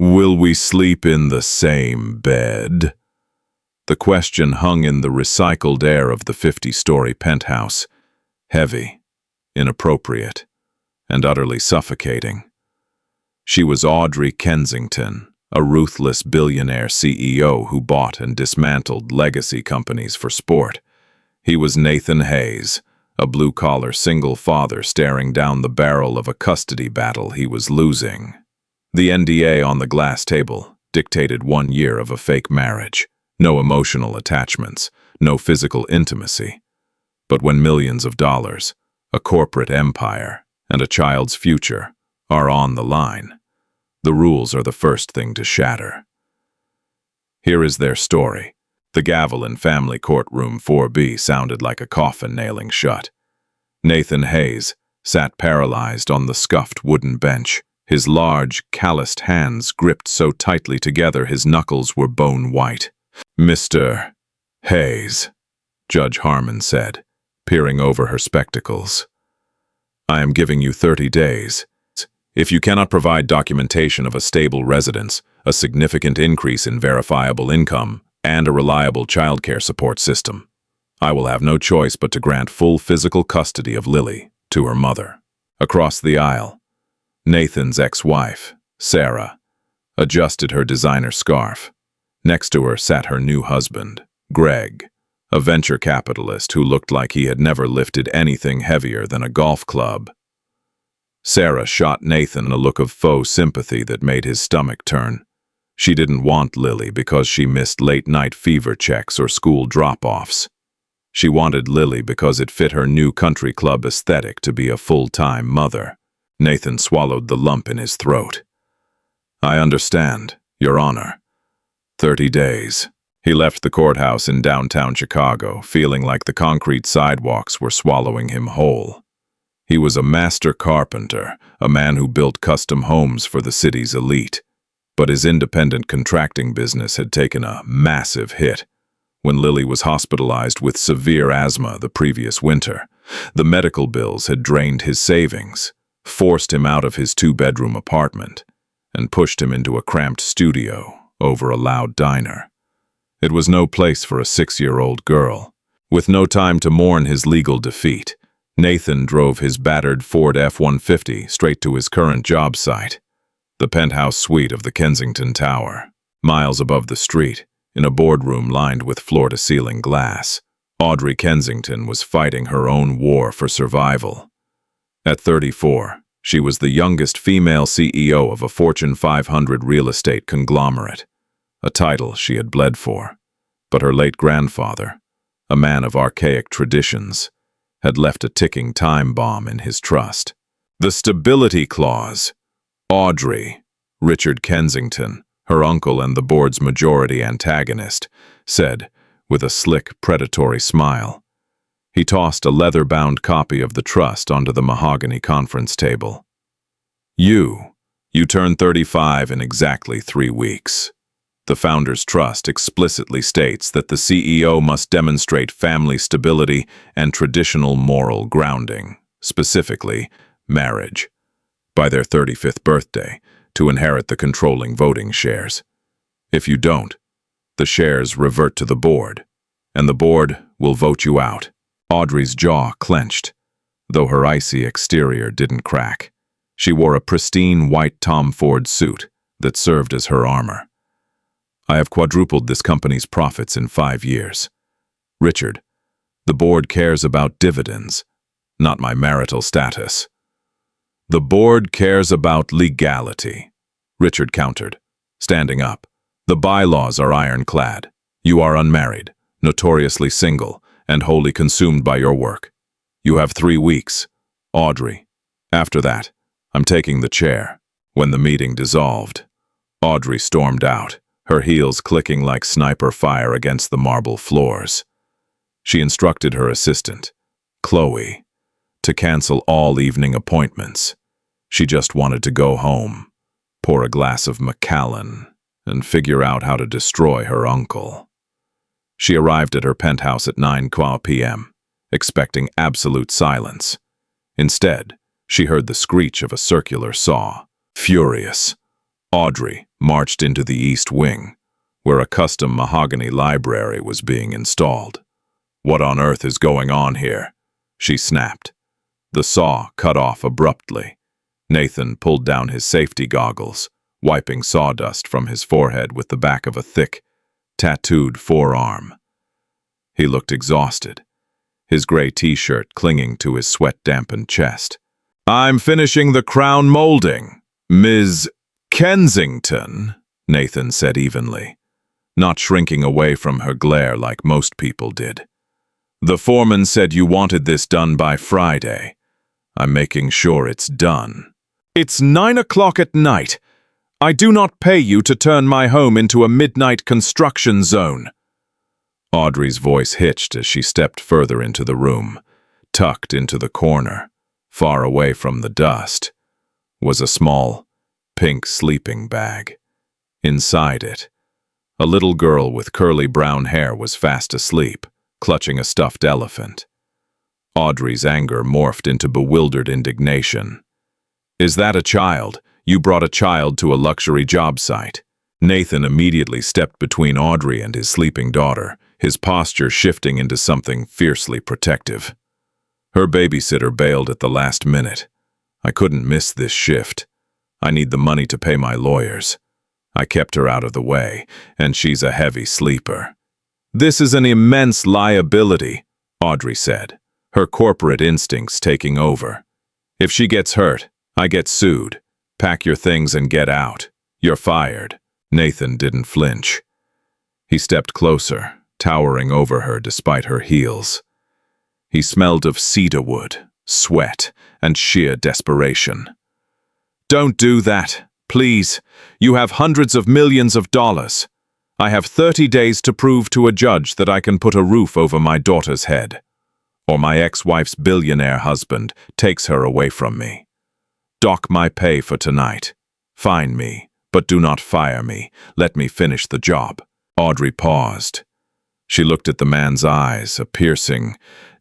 Will we sleep in the same bed? The question hung in the recycled air of the 50-story penthouse, heavy, inappropriate, and utterly suffocating. She was Audrey Kensington, a ruthless billionaire CEO who bought and dismantled legacy companies for sport. He was Nathan Hayes, a blue-collar single father staring down the barrel of a custody battle he was losing. The NDA on the glass table dictated 1 year of a fake marriage. No emotional attachments, no physical intimacy. But when millions of dollars, a corporate empire, and a child's future are on the line, the rules are the first thing to shatter. Here is their story. The gavel in family courtroom 4B sounded like a coffin nailing shut. Nathan Hayes sat paralyzed on the scuffed wooden bench, his large, calloused hands gripped so tightly together his knuckles were bone white. "Mr. Hayes," Judge Harmon said, peering over her spectacles. "I am giving you 30 days. If you cannot provide documentation of a stable residence, a significant increase in verifiable income, and a reliable childcare support system, I will have no choice but to grant full physical custody of Lily to her mother." Across the aisle, Nathan's ex-wife, Sarah, adjusted her designer scarf. Next to her sat her new husband, Greg, a venture capitalist who looked like he had never lifted anything heavier than a golf club. Sarah shot Nathan a look of faux sympathy that made his stomach turn. She didn't want Lily because she missed late-night fever checks or school drop-offs. She wanted Lily because it fit her new country club aesthetic to be a full-time mother. Nathan swallowed the lump in his throat. "I understand, Your Honor. 30 days. He left the courthouse in downtown Chicago, feeling like the concrete sidewalks were swallowing him whole. He was a master carpenter, a man who built custom homes for the city's elite. But his independent contracting business had taken a massive hit when Lily was hospitalized with severe asthma the previous winter. The medical bills had drained his savings, forced him out of his 2-bedroom apartment, and pushed him into a cramped studio over a loud diner. It was no place for a 6-year-old girl. With no time to mourn his legal defeat, Nathan drove his battered Ford F-150 straight to his current job site, the penthouse suite of the Kensington Tower. Miles above the street, in a boardroom lined with floor-to-ceiling glass, Audrey Kensington was fighting her own war for survival. At 34, she was the youngest female CEO of a Fortune 500 real estate conglomerate, a title she had bled for. But her late grandfather, a man of archaic traditions, had left a ticking time bomb in his trust. The stability clause. Audrey, Richard Kensington, her uncle and the board's majority antagonist, said with a slick, predatory smile. He tossed a leather-bound copy of the trust onto the mahogany conference table. You turn 35 in exactly 3 weeks. The Founders Trust explicitly states that the CEO must demonstrate family stability and traditional moral grounding, specifically marriage, by their 35th birthday to inherit the controlling voting shares. If you don't, the shares revert to the board, and the board will vote you out. Audrey's jaw clenched, though her icy exterior didn't crack. She wore a pristine white Tom Ford suit that served as her armor. "I have quadrupled this company's profits in 5 years. Richard, the board cares about dividends, not my marital status." "The board cares about legality," Richard countered, standing up. "The bylaws are ironclad. You are unmarried, notoriously single, and wholly consumed by your work. You have 3 weeks. Audrey. After that, I'm taking the chair." When the meeting dissolved, Audrey stormed out, her heels clicking like sniper fire against the marble floors. She instructed her assistant, Chloe, to cancel all evening appointments. She just wanted to go home, pour a glass of Macallan, and figure out how to destroy her uncle. She arrived at her penthouse at 9 p.m., expecting absolute silence. Instead, she heard the screech of a circular saw. Furious, Audrey marched into the East Wing, where a custom mahogany library was being installed. "What on earth is going on here?" she snapped. The saw cut off abruptly. Nathan pulled down his safety goggles, wiping sawdust from his forehead with the back of a thick, tattooed forearm. He looked exhausted, his gray t-shirt clinging to his sweat-dampened chest. "I'm finishing the crown molding, Ms. Kensington," Nathan said evenly, not shrinking away from her glare like most people did. "The foreman said you wanted this done by Friday. I'm making sure it's done." "It's 9 o'clock at night. I do not pay you to turn my home into a midnight construction zone." Audrey's voice hitched as she stepped further into the room. Tucked into the corner, far away from the dust, was a small, pink sleeping bag. Inside it, a little girl with curly brown hair was fast asleep, clutching a stuffed elephant. Audrey's anger morphed into bewildered indignation. "Is that a child? You brought a child to a luxury job site." Nathan immediately stepped between Audrey and his sleeping daughter, his posture shifting into something fiercely protective. "Her babysitter bailed at the last minute. I couldn't miss this shift. I need the money to pay my lawyers. I kept her out of the way, and she's a heavy sleeper." "This is an immense liability," Audrey said, her corporate instincts taking over. "If she gets hurt, I get sued. Pack your things and get out. You're fired." Nathan didn't flinch. He stepped closer, towering over her despite her heels. He smelled of cedarwood, sweat, and sheer desperation. "Don't do that, please. You have hundreds of millions of dollars. I have 30 days to prove to a judge that I can put a roof over my daughter's head, or my ex-wife's billionaire husband takes her away from me. Dock my pay for tonight. Fine me, but do not fire me. Let me finish the job." Audrey paused. She looked at the man's eyes, a piercing,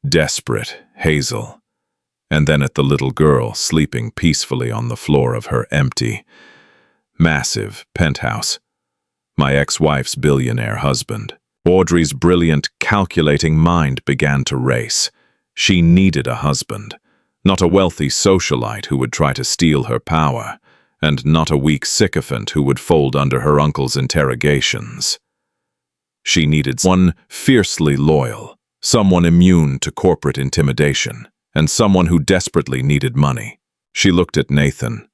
desperate hazel, and then at the little girl sleeping peacefully on the floor of her empty, massive penthouse. "My ex-wife's billionaire husband." Audrey's brilliant, calculating mind began to race. She needed a husband, not a wealthy socialite who would try to steal her power, and not a weak sycophant who would fold under her uncle's interrogations. She needed someone fiercely loyal, someone immune to corporate intimidation, and someone who desperately needed money. She looked at Nathan,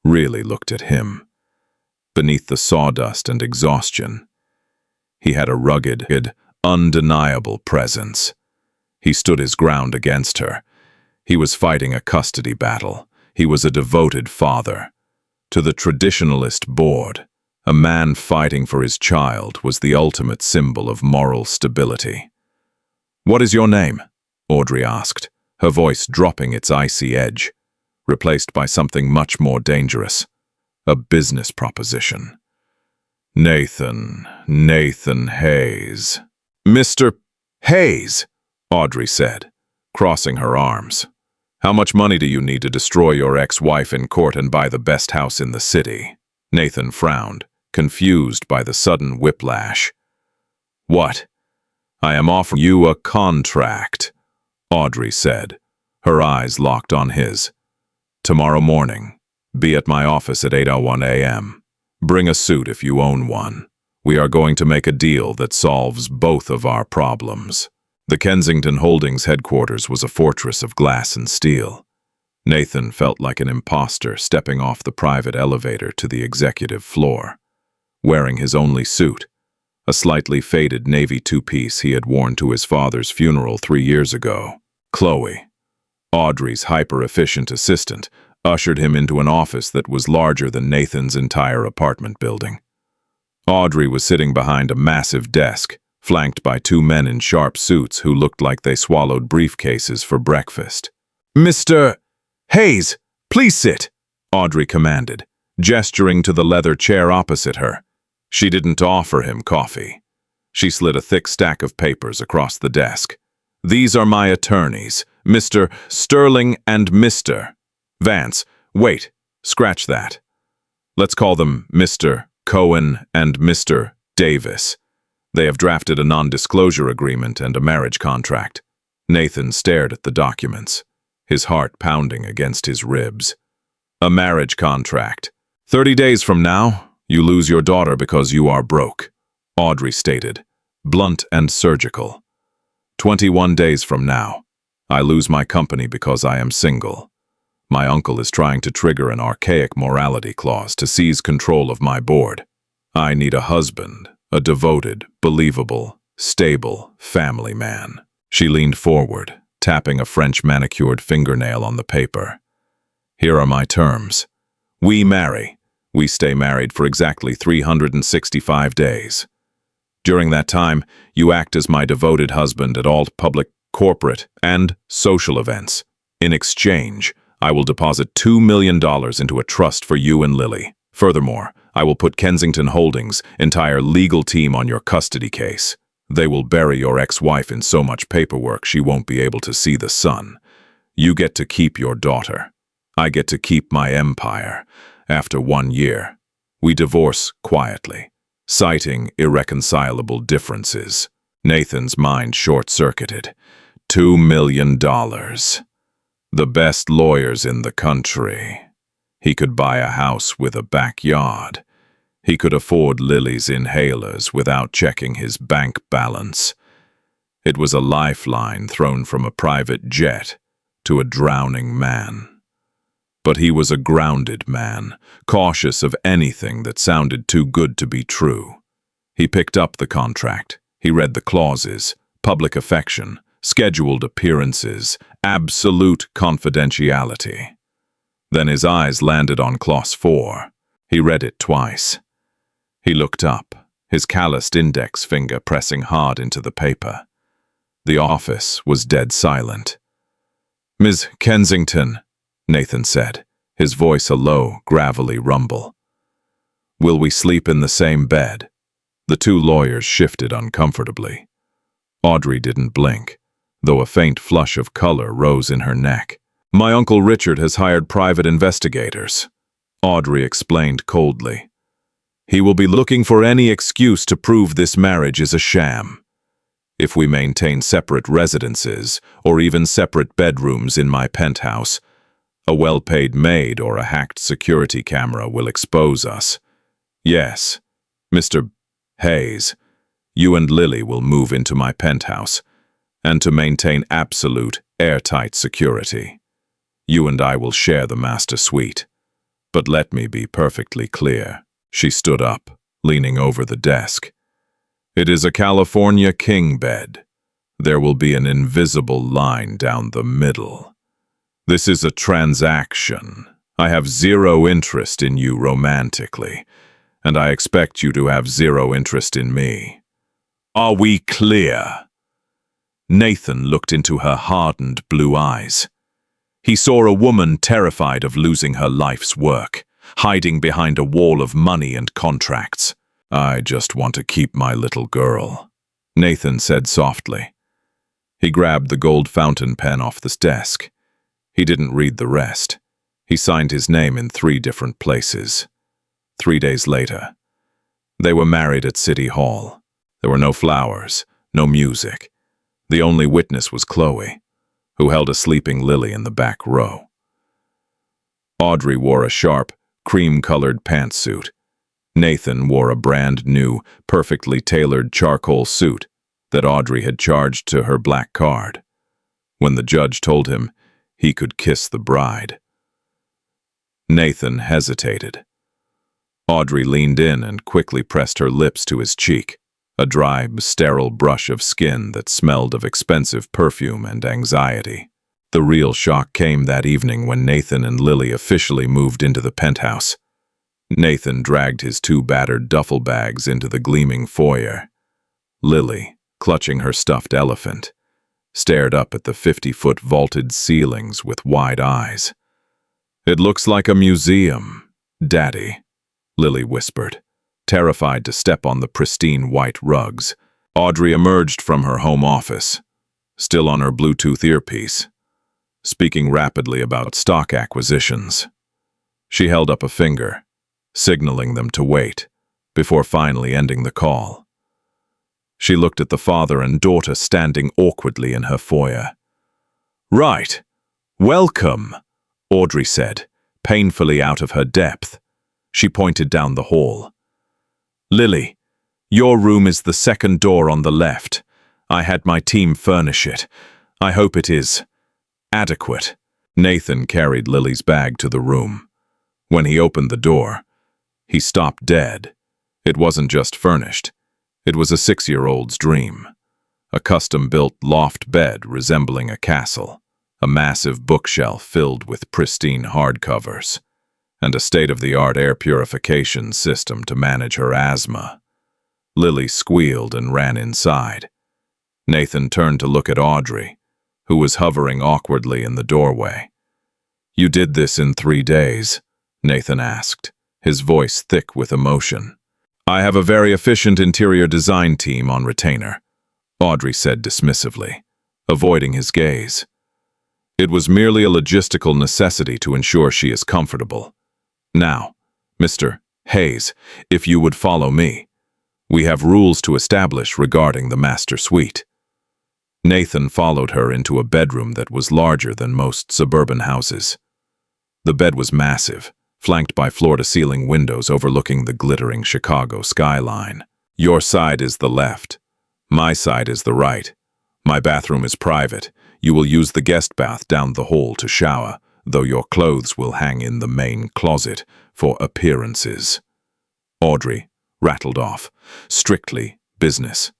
really looked at him. Beneath the sawdust and exhaustion, he had a rugged, undeniable presence. He stood his ground against her. He was fighting a custody battle. He was a devoted father. To the traditionalist board, a man fighting for his child was the ultimate symbol of moral stability. "What is your name?" Audrey asked, her voice dropping its icy edge, replaced by something much more dangerous, a business proposition. Nathan Hayes." "Mr. Hayes," Audrey said, crossing her arms. "How much money do you need to destroy your ex-wife in court and buy the best house in the city?" Nathan frowned, confused by the sudden whiplash. "What? I am offering you a contract," Audrey said, her eyes locked on his. "Tomorrow morning, be at my office at 8:01 a.m. Bring a suit if you own one. We are going to make a deal that solves both of our problems." The Kensington Holdings headquarters was a fortress of glass and steel. Nathan felt like an imposter stepping off the private elevator to the executive floor, wearing his only suit, a slightly faded navy two-piece he had worn to his father's funeral 3 years ago. Chloe, Audrey's hyper-efficient assistant, ushered him into an office that was larger than Nathan's entire apartment building. Audrey was sitting behind a massive desk, flanked by 2 men in sharp suits who looked like they swallowed briefcases for breakfast. "Mr. Hayes, please sit," Audrey commanded, gesturing to the leather chair opposite her. She didn't offer him coffee. She slid a thick stack of papers across the desk. "These are my attorneys, Mr. Sterling and Mr. Vance. Wait, scratch that." Let's call them Mr. Cohen and Mr. Davis. They have drafted a non-disclosure agreement and a marriage contract. Nathan stared at the documents, his heart pounding against his ribs. A marriage contract. 30 days from now, you lose your daughter because you are broke, Audrey stated, blunt and surgical. 21 days from now, I lose my company because I am single. My uncle is trying to trigger an archaic morality clause to seize control of my board. I need a husband, a devoted, believable, stable family man. She leaned forward, tapping a French manicured fingernail on the paper. Here are my terms. We marry. We stay married for exactly 365 days. During that time, you act as my devoted husband at all public, corporate, and social events. In exchange, I will deposit $2 million into a trust for you and Lily. Furthermore, I will put Kensington Holdings' entire legal team on your custody case. They will bury your ex-wife in so much paperwork she won't be able to see the sun. You get to keep your daughter. I get to keep my empire. After 1 year, we divorce quietly, citing irreconcilable differences. Nathan's mind short-circuited. $2 million. The best lawyers in the country. He could buy a house with a backyard. He could afford Lily's inhalers without checking his bank balance. It was a lifeline thrown from a private jet to a drowning man. But he was a grounded man, cautious of anything that sounded too good to be true. He picked up the contract. He read the clauses, public affection, scheduled appearances, absolute confidentiality. Then his eyes landed on Clause 4. He read it twice. He looked up, his calloused index finger pressing hard into the paper. The office was dead silent. "Ms. Kensington," Nathan said, his voice a low, gravelly rumble. "Will we sleep in the same bed?" The two lawyers shifted uncomfortably. Audrey didn't blink, though a faint flush of color rose in her neck. "My Uncle Richard has hired private investigators," Audrey explained coldly. "He will be looking for any excuse to prove this marriage is a sham. If we maintain separate residences, or even separate bedrooms in my penthouse, a well-paid maid or a hacked security camera will expose us. Yes, Mr. Hayes, you and Lily will move into my penthouse, and to maintain absolute, airtight security, you and I will share the master suite. But let me be perfectly clear." She stood up, leaning over the desk. "It is a California king bed. There will be an invisible line down the middle. This is a transaction. I have zero interest in you romantically, and I expect you to have zero interest in me. Are we clear?" Nathan looked into her hardened blue eyes. He saw a woman terrified of losing her life's work, hiding behind a wall of money and contracts. "I just want to keep my little girl," Nathan said softly. He grabbed the gold fountain pen off the desk. He didn't read the rest. He signed his name in 3 different places. 3 days later, they were married at City Hall. There were no flowers, no music. The only witness was Chloe, who held a sleeping Lily in the back row. Audrey wore a sharp, cream-colored pantsuit. Nathan wore a brand-new, perfectly tailored charcoal suit that Audrey had charged to her black card. When the judge told him he could kiss the bride, Nathan hesitated. Audrey leaned in and quickly pressed her lips to his cheek, a dry, sterile brush of skin that smelled of expensive perfume and anxiety. The real shock came that evening when Nathan and Lily officially moved into the penthouse. Nathan dragged his 2 battered duffel bags into the gleaming foyer. Lily, clutching her stuffed elephant, stared up at the 50-foot vaulted ceilings with wide eyes. "It looks like a museum, Daddy," Lily whispered, terrified to step on the pristine white rugs. Audrey emerged from her home office, still on her Bluetooth earpiece, speaking rapidly about stock acquisitions. She held up a finger, signaling them to wait, before finally ending the call. She looked at the father and daughter standing awkwardly in her foyer. "Right. Welcome," Audrey said, painfully out of her depth. She pointed down the hall. "Lily, your room is the second door on the left. I had my team furnish it. I hope it is adequate." Nathan carried Lily's bag to the room. When he opened the door, he stopped dead. It wasn't just furnished. It was a 6-year-old's dream. A custom-built loft bed resembling a castle, a massive bookshelf filled with pristine hardcovers, and a state-of-the-art air purification system to manage her asthma. Lily squealed and ran inside. Nathan turned to look at Audrey, who was hovering awkwardly in the doorway. "You did this in 3 days?" Nathan asked, his voice thick with emotion. "I have a very efficient interior design team on retainer," Audrey said dismissively, avoiding his gaze. "It was merely a logistical necessity to ensure she is comfortable. Now, Mr. Hayes, if you would follow me. We have rules to establish regarding the master suite." Nathan followed her into a bedroom that was larger than most suburban houses. The bed was massive, flanked by floor-to-ceiling windows overlooking the glittering Chicago skyline. "Your side is the left. My side is the right. My bathroom is private. You will use the guest bath down the hall to shower, though your clothes will hang in the main closet for appearances." Audrey rattled off, "Strictly business.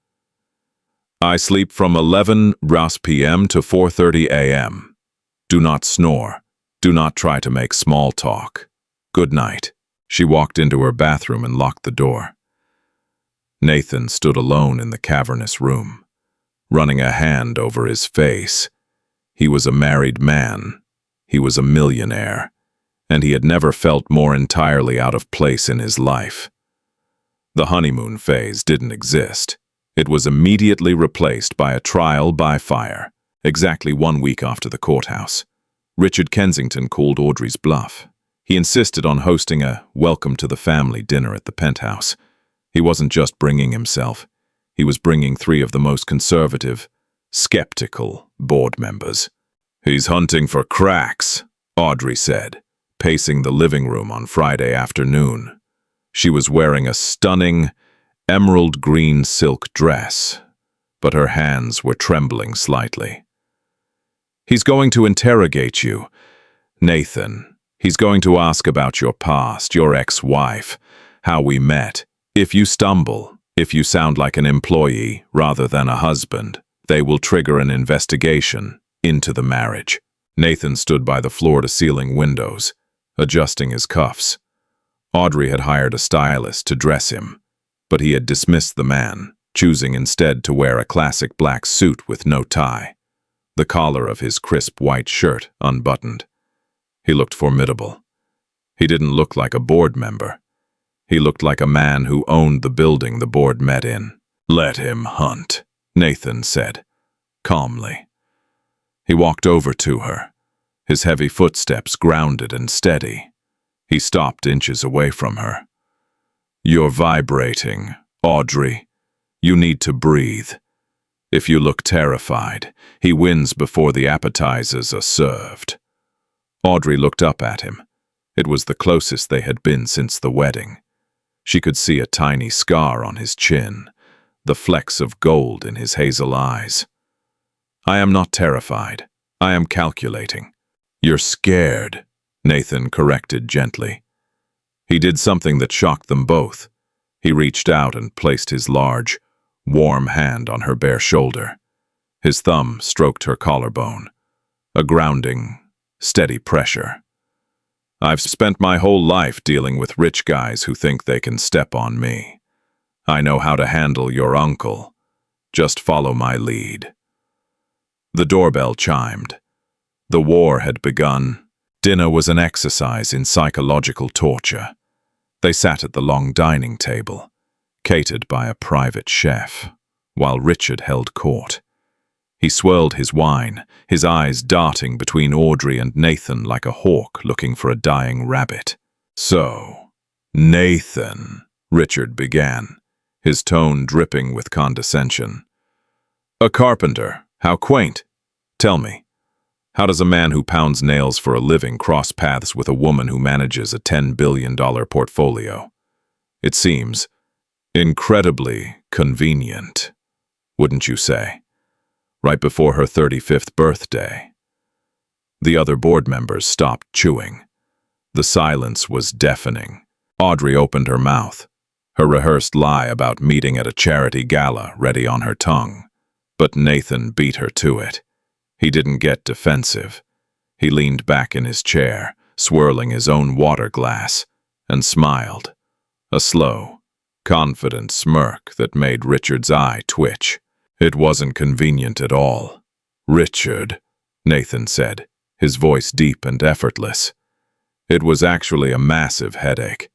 I sleep from 11 p.m. to 4:30 a.m. Do not snore. Do not try to make small talk. Good night." She walked into her bathroom and locked the door. Nathan stood alone in the cavernous room, running a hand over his face. He was a married man. He was a millionaire, and he had never felt more entirely out of place in his life. The honeymoon phase didn't exist. It was immediately replaced by a trial by fire, exactly 1 week after the courthouse. Richard Kensington called Audrey's bluff. He insisted on hosting a welcome-to-the-family dinner at the penthouse. He wasn't just bringing himself. He was bringing 3 of the most conservative, skeptical board members. "He's hunting for cracks," Audrey said, pacing the living room on Friday afternoon. She was wearing a stunning, emerald green silk dress, but her hands were trembling slightly. "He's going to interrogate you, Nathan. He's going to ask about your past, your ex-wife, how we met. If you stumble, if you sound like an employee rather than a husband, they will trigger an investigation into the marriage." Nathan stood by the floor-to-ceiling windows, adjusting his cuffs. Audrey had hired a stylist to dress him, but he had dismissed the man, choosing instead to wear a classic black suit with no tie, the collar of his crisp white shirt unbuttoned. He looked formidable. He didn't look like a board member. He looked like a man who owned the building the board met in. "Let him hunt," Nathan said, calmly. He walked over to her, his heavy footsteps grounded and steady. He stopped inches away from her. "You're vibrating, Audrey. You need to breathe. If you look terrified, he wins before the appetizers are served." Audrey looked up at him. It was the closest they had been since the wedding. She could see a tiny scar on his chin, the flecks of gold in his hazel eyes. "I am not terrified. I am calculating." "You're scared," Nathan corrected gently. He did something that shocked them both. He reached out and placed his large, warm hand on her bare shoulder. His thumb stroked her collarbone, a grounding, steady pressure. "I've spent my whole life dealing with rich guys who think they can step on me. I know how to handle your uncle. Just follow my lead." The doorbell chimed. The war had begun. Dinner was an exercise in psychological torture. They sat at the long dining table, catered by a private chef, while Richard held court. He swirled his wine, his eyes darting between Audrey and Nathan like a hawk looking for a dying rabbit. "So, "Nathan," Richard began, his tone dripping with condescension. "A carpenter, how quaint. Tell me, how does a man who pounds nails for a living cross paths with a woman who manages a $10 billion portfolio? It seems incredibly convenient, wouldn't you say? Right before her 35th birthday." The other board members stopped chewing. The silence was deafening. Audrey opened her mouth, her rehearsed lie about meeting at a charity gala ready on her tongue. But Nathan beat her to it. He didn't get defensive. He leaned back in his chair, swirling his own water glass, and smiled. A slow, confident smirk that made Richard's eye twitch. "It wasn't convenient at all, Richard," Nathan said, his voice deep and effortless. "It was actually a massive headache.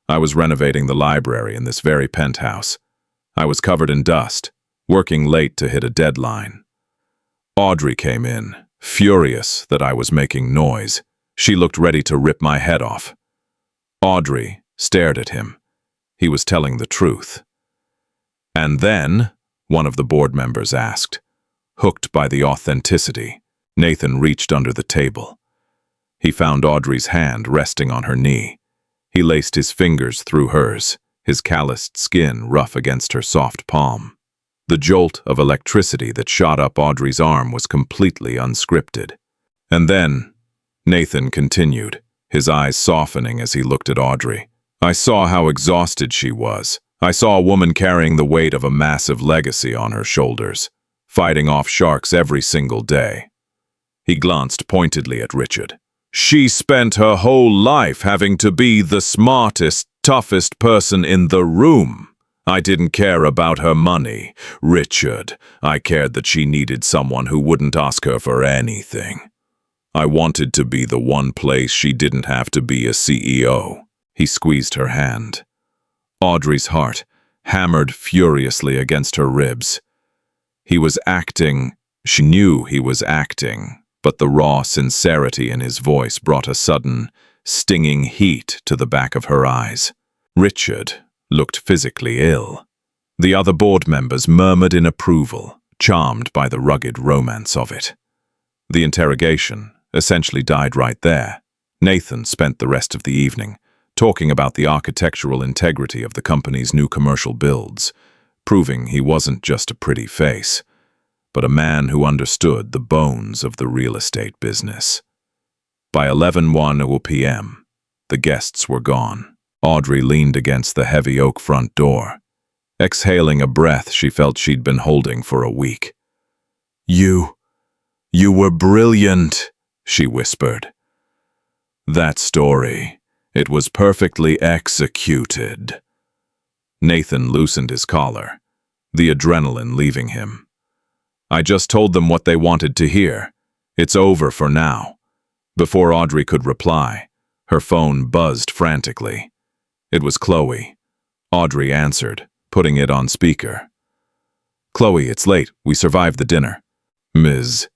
I was renovating the library in this very penthouse. I was covered in dust, working late to hit a deadline. Audrey came in, furious that I was making noise. She looked ready to rip my head off." Audrey stared at him. He was telling the truth. "And then?" one of the board members asked. Hooked by the authenticity, Nathan reached under the table. He found Audrey's hand resting on her knee. He laced his fingers through hers, his calloused skin rough against her soft palm. The jolt of electricity that shot up Audrey's arm was completely unscripted. "And then," Nathan continued, his eyes softening as he looked at Audrey, "I saw how exhausted she was. I saw a woman carrying the weight of a massive legacy on her shoulders, fighting off sharks every single day." He glanced pointedly at Richard. "She spent her whole life having to be the smartest, toughest person in the room. I didn't care about her money, Richard. I cared that she needed someone who wouldn't ask her for anything. I wanted to be the one place she didn't have to be a CEO." He squeezed her hand. Audrey's heart hammered furiously against her ribs. He was acting. She knew he was acting. But the raw sincerity in his voice brought a sudden, stinging heat to the back of her eyes. Richard looked physically ill. The other board members murmured in approval, charmed by the rugged romance of it. The interrogation essentially died right there. Nathan spent the rest of the evening talking about the architectural integrity of the company's new commercial builds, proving he wasn't just a pretty face, but a man who understood the bones of the real estate business. By 11:01 p.m., the guests were gone. Audrey leaned against the heavy oak front door, exhaling a breath she felt she'd been holding for a week. You were brilliant," she whispered. "That story, it was perfectly executed." Nathan loosened his collar, the adrenaline leaving him. "I just told them what they wanted to hear. It's over for now." Before Audrey could reply, her phone buzzed frantically. It was Chloe. Audrey answered, putting it on speaker. "Chloe, it's late. We survived the dinner." "Ms.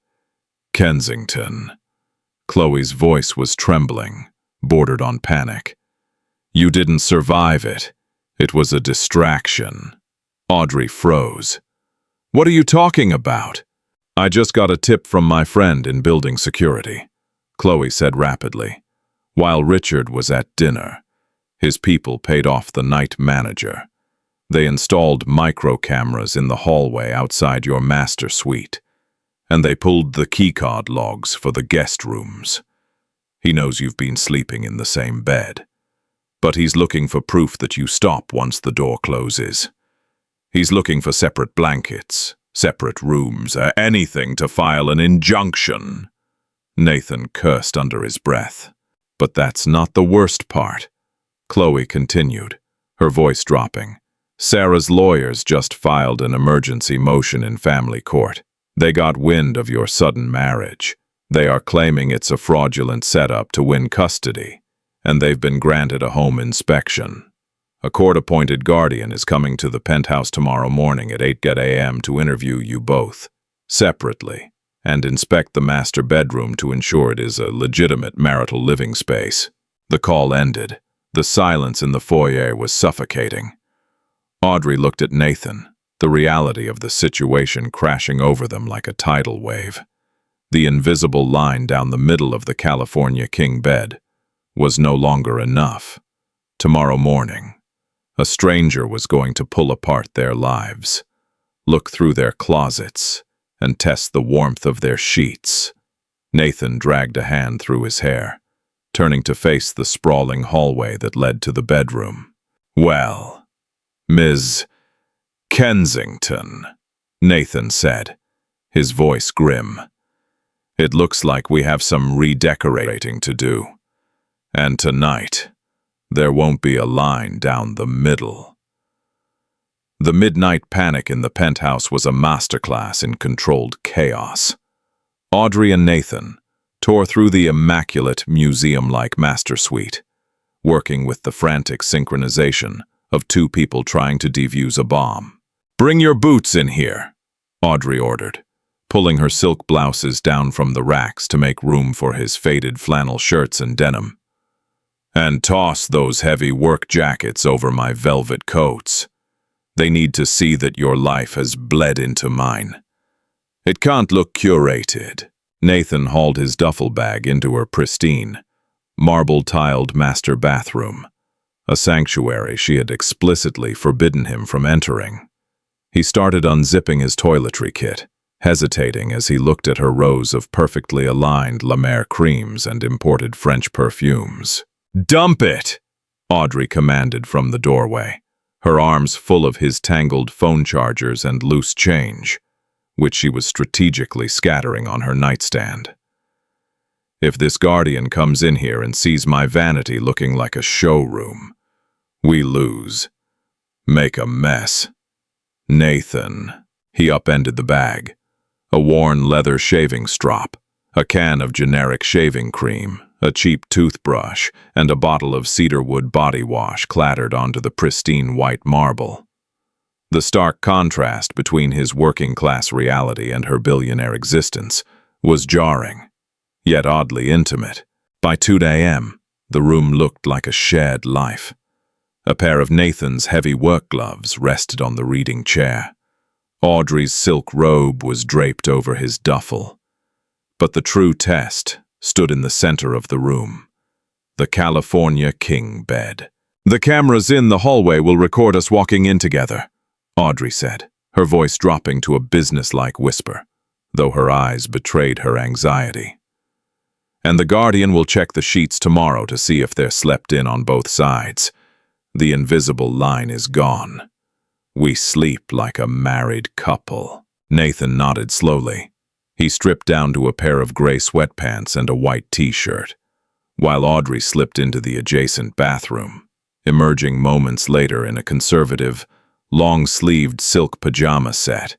Kensington." Chloe's voice was trembling, bordered on panic. "You didn't survive it. It was a distraction." Audrey froze. "What are you talking about?" "I just got a tip from my friend in building security," Chloe said rapidly. "While Richard was at dinner, his people paid off the night manager. They installed micro cameras in the hallway outside your master suite, and they pulled the keycard logs for the guest rooms. He knows you've been sleeping in the same bed, but he's looking for proof that you stop once the door closes. He's looking for separate blankets, separate rooms, anything to file an injunction." Nathan cursed under his breath. "But that's not the worst part," Chloe continued, her voice dropping. "Sarah's lawyers just filed an emergency motion in family court. They got wind of your sudden marriage. They are claiming it's a fraudulent setup to win custody, and they've been granted a home inspection. A court-appointed guardian is coming to the penthouse tomorrow morning at 8 a.m. to interview you both, separately, and inspect the master bedroom to ensure it is a legitimate marital living space." The call ended. The silence in the foyer was suffocating. Audrey looked at Nathan, the reality of the situation crashing over them like a tidal wave. The invisible line down the middle of the California king bed was no longer enough. Tomorrow morning, a stranger was going to pull apart their lives, look through their closets, and test the warmth of their sheets. Nathan dragged a hand through his hair, turning to face the sprawling hallway that led to the bedroom. "Well, Ms. Kensington," Nathan said, his voice grim. "It looks like we have some redecorating to do. And tonight, there won't be a line down the middle." The midnight panic in the penthouse was a masterclass in controlled chaos. Audrey and Nathan tore through the immaculate museum-like master suite, working with the frantic synchronization of two people trying to defuse a bomb. "Bring your boots in here," Audrey ordered, pulling her silk blouses down from the racks to make room for his faded flannel shirts and denim. "And toss those heavy work jackets over my velvet coats. They need to see that your life has bled into mine. It can't look curated." Nathan hauled his duffel bag into her pristine, marble-tiled master bathroom, a sanctuary she had explicitly forbidden him from entering. He started unzipping his toiletry kit, hesitating as he looked at her rows of perfectly aligned La Mer creams and imported French perfumes. "Dump it!" Audrey commanded from the doorway, her arms full of his tangled phone chargers and loose change, which she was strategically scattering on her nightstand. "If this guardian comes in here and sees my vanity looking like a showroom, we lose. Make a mess." "Nathan." He upended the bag. A worn leather shaving strop, a can of generic shaving cream, a cheap toothbrush, and a bottle of cedarwood body wash clattered onto the pristine white marble. The stark contrast between his working-class reality and her billionaire existence was jarring, yet oddly intimate. By 2 a.m., the room looked like a shared life. A pair of Nathan's heavy work gloves rested on the reading chair. Audrey's silk robe was draped over his duffel. But the true test stood in the center of the room, the California king bed. "The cameras in the hallway will record us walking in together," Audrey said, her voice dropping to a businesslike whisper, though her eyes betrayed her anxiety. "And the guardian will check the sheets tomorrow to see if they're slept in on both sides. The invisible line is gone. We sleep like a married couple." Nathan nodded slowly. He stripped down to a pair of gray sweatpants and a white t-shirt, while Audrey slipped into the adjacent bathroom, emerging moments later in a conservative, long-sleeved silk pajama set.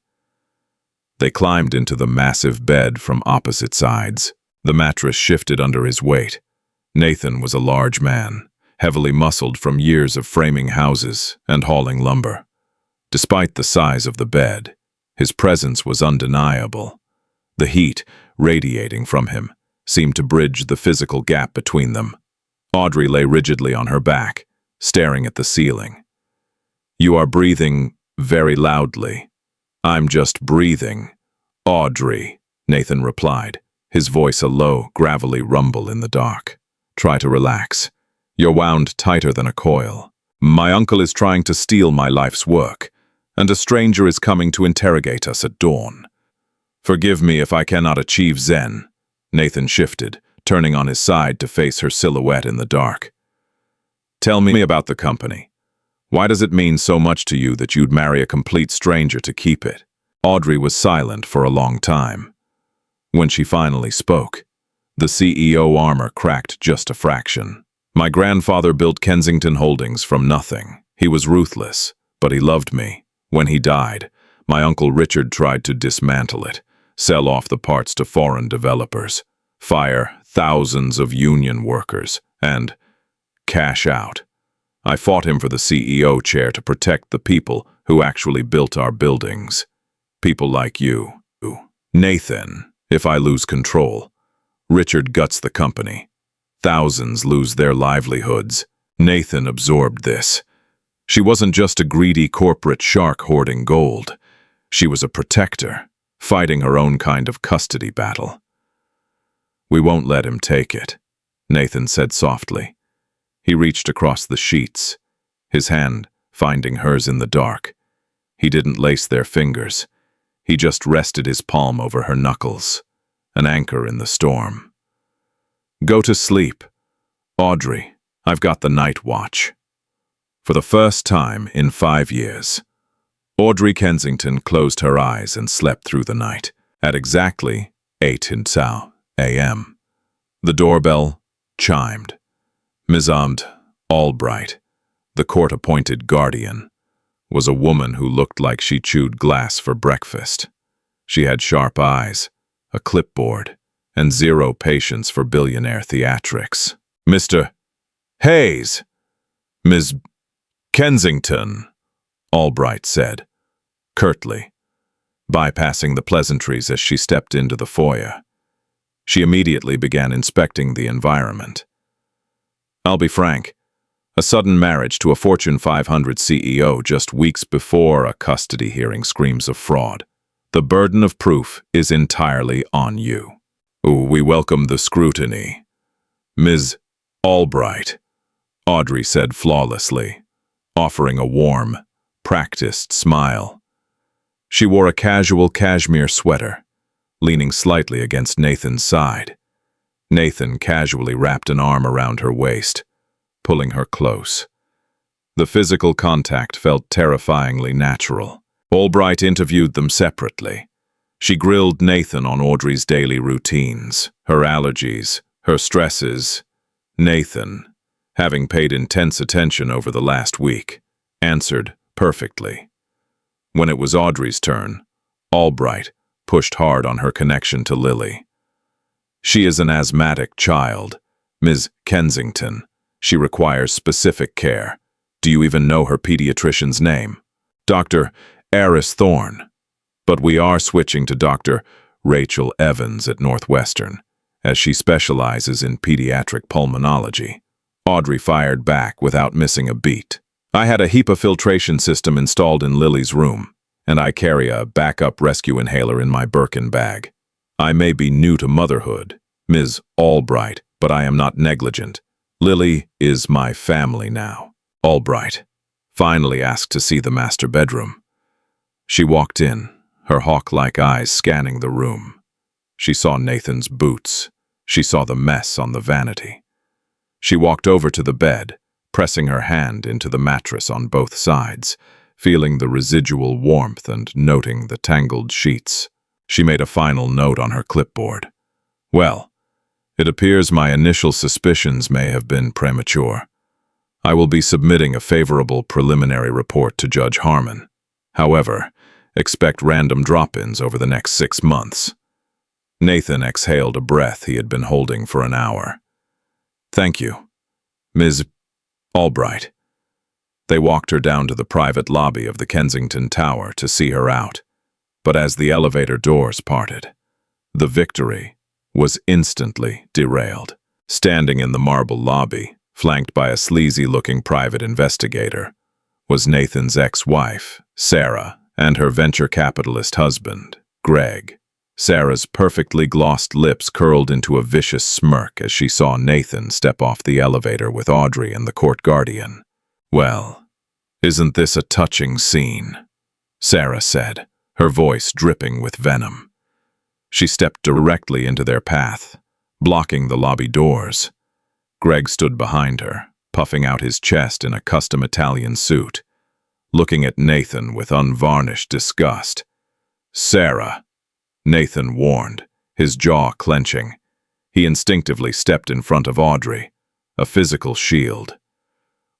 They climbed into the massive bed from opposite sides. The mattress shifted under his weight. Nathan was a large man, heavily muscled from years of framing houses and hauling lumber. Despite the size of the bed, his presence was undeniable. The heat radiating from him seemed to bridge the physical gap between them. Audrey lay rigidly on her back, staring at the ceiling. "You are breathing very loudly." "I'm just breathing, Audrey," Nathan replied, his voice a low, gravelly rumble in the dark. "Try to relax. You're wound tighter than a coil. My uncle is trying to steal my life's work, and a stranger is coming to interrogate us at dawn. Forgive me if I cannot achieve Zen." Nathan shifted, turning on his side to face her silhouette in the dark. "Tell me about the company. Why does it mean so much to you that you'd marry a complete stranger to keep it?" Audrey was silent for a long time. When she finally spoke, the CEO armor cracked just a fraction. "My grandfather built Kensington Holdings from nothing. He was ruthless, but he loved me. When he died, my uncle Richard tried to dismantle it, sell off the parts to foreign developers, fire thousands of union workers, and cash out. I fought him for the CEO chair to protect the people who actually built our buildings. People like you. Nathan, if I lose control, Richard guts the company. Thousands lose their livelihoods, Nathan absorbed this. She wasn't just a greedy corporate shark hoarding gold. She was a protector, fighting her own kind of custody battle. "We won't let him take it," Nathan said softly. He reached across the sheets, his hand finding hers in the dark. He didn't lace their fingers. He just rested his palm over her knuckles, an anchor in the storm. "Go to sleep. Audrey, I've got the night watch." For the first time in 5 years, Audrey Kensington closed her eyes and slept through the night. At exactly 8 a.m., the doorbell chimed. Ms. Albright, the court-appointed guardian, was a woman who looked like she chewed glass for breakfast. She had sharp eyes, a clipboard, and zero patience for billionaire theatrics. "Mr. Hayes! Ms. Kensington," Albright said, curtly, bypassing the pleasantries as she stepped into the foyer. She immediately began inspecting the environment. "I'll be frank. A sudden marriage to a Fortune 500 CEO just weeks before a custody hearing screams of fraud. The burden of proof is entirely on you." "We welcome the scrutiny, Ms. Albright," Audrey said flawlessly, offering a warm, practiced smile. She wore a casual cashmere sweater, leaning slightly against Nathan's side. Nathan casually wrapped an arm around her waist, pulling her close. The physical contact felt terrifyingly natural. Albright interviewed them separately. She grilled Nathan on Audrey's daily routines, her allergies, her stresses. Nathan, having paid intense attention over the last week, answered perfectly. When it was Audrey's turn, Albright pushed hard on her connection to Lily. "She is an asthmatic child, Ms. Kensington. She requires specific care. Do you even know her pediatrician's name?" "Dr. Eris Thorne. But we are switching to Dr. Rachel Evans at Northwestern, as she specializes in pediatric pulmonology." Audrey fired back without missing a beat. "I had a HEPA filtration system installed in Lily's room, and I carry a backup rescue inhaler in my Birkin bag. I may be new to motherhood, Ms. Albright, but I am not negligent. Lily is my family now." Albright finally asked to see the master bedroom. She walked in, her hawk-like eyes scanning the room. She saw Nathan's boots. She saw the mess on the vanity. She walked over to the bed, pressing her hand into the mattress on both sides, feeling the residual warmth and noting the tangled sheets. She made a final note on her clipboard. "Well, it appears my initial suspicions may have been premature. I will be submitting a favorable preliminary report to Judge Harmon. However, expect random drop-ins over the next 6 months." Nathan exhaled a breath he had been holding for an hour. "Thank you, Ms. Albright." They walked her down to the private lobby of the Kensington Tower to see her out. But as the elevator doors parted, the victory was instantly derailed. Standing in the marble lobby, flanked by a sleazy-looking private investigator, was Nathan's ex-wife, Sarah, and her venture capitalist husband, Greg. Sarah's perfectly glossed lips curled into a vicious smirk as she saw Nathan step off the elevator with Audrey and the court guardian. "Well, isn't this a touching scene?" Sarah said, her voice dripping with venom. She stepped directly into their path, blocking the lobby doors. Greg stood behind her, puffing out his chest in a custom Italian suit, looking at Nathan with unvarnished disgust. "Sarah," Nathan warned, his jaw clenching. He instinctively stepped in front of Audrey, a physical shield.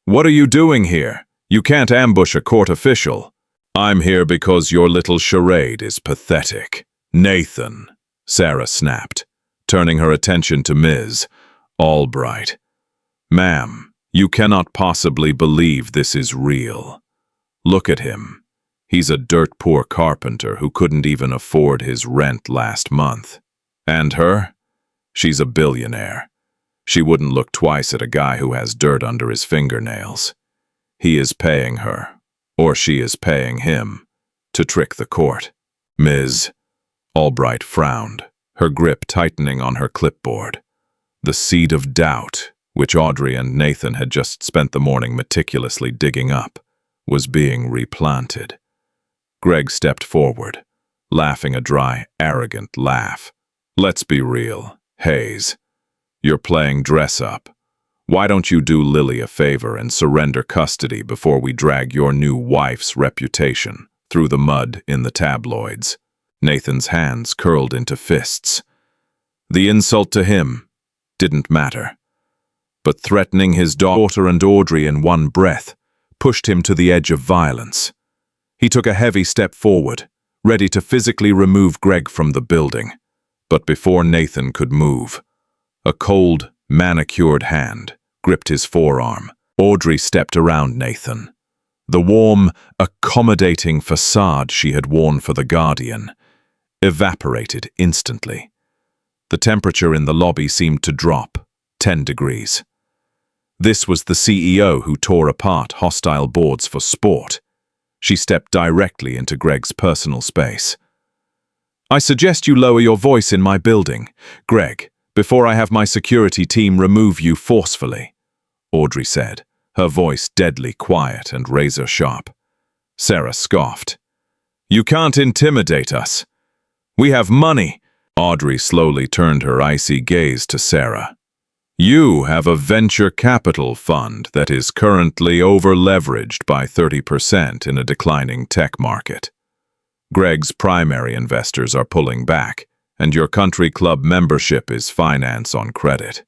"What are you doing here? You can't ambush a court official." "I'm here because your little charade is pathetic." "Nathan," Sarah snapped, turning her attention to Ms. Albright. "Ma'am, you cannot possibly believe this is real. Look at him. He's a dirt-poor carpenter who couldn't even afford his rent last month. And her? She's a billionaire. She wouldn't look twice at a guy who has dirt under his fingernails. He is paying her, or she is paying him, to trick the court. Ms. Albright frowned, her grip tightening on her clipboard. The seed of doubt, which Audrey and Nathan had just spent the morning meticulously digging up, was being replanted. Greg stepped forward, laughing a dry, arrogant laugh. Let's be real, Hayes. You're playing dress-up. Why don't you do Lily a favor and surrender custody before we drag your new wife's reputation through the mud in the tabloids? Nathan's hands curled into fists. The insult to him didn't matter. But threatening his daughter and Audrey in one breath pushed him to the edge of violence. He took a heavy step forward, ready to physically remove Greg from the building. But before Nathan could move, a cold, manicured hand gripped his forearm. Audrey stepped around Nathan. The warm, accommodating facade she had worn for the Guardian evaporated instantly. The temperature in the lobby seemed to drop 10 degrees. This was the CEO who tore apart hostile boards for sport. She stepped directly into Greg's personal space. I suggest you lower your voice in my building, Greg, before I have my security team remove you forcefully, Audrey said, her voice deadly quiet and razor-sharp. Sarah scoffed. You can't intimidate us. We have money. Audrey slowly turned her icy gaze to Sarah. You have a venture capital fund that is currently over-leveraged by 30% in a declining tech market. Greg's primary investors are pulling back, and your country club membership is finance on credit.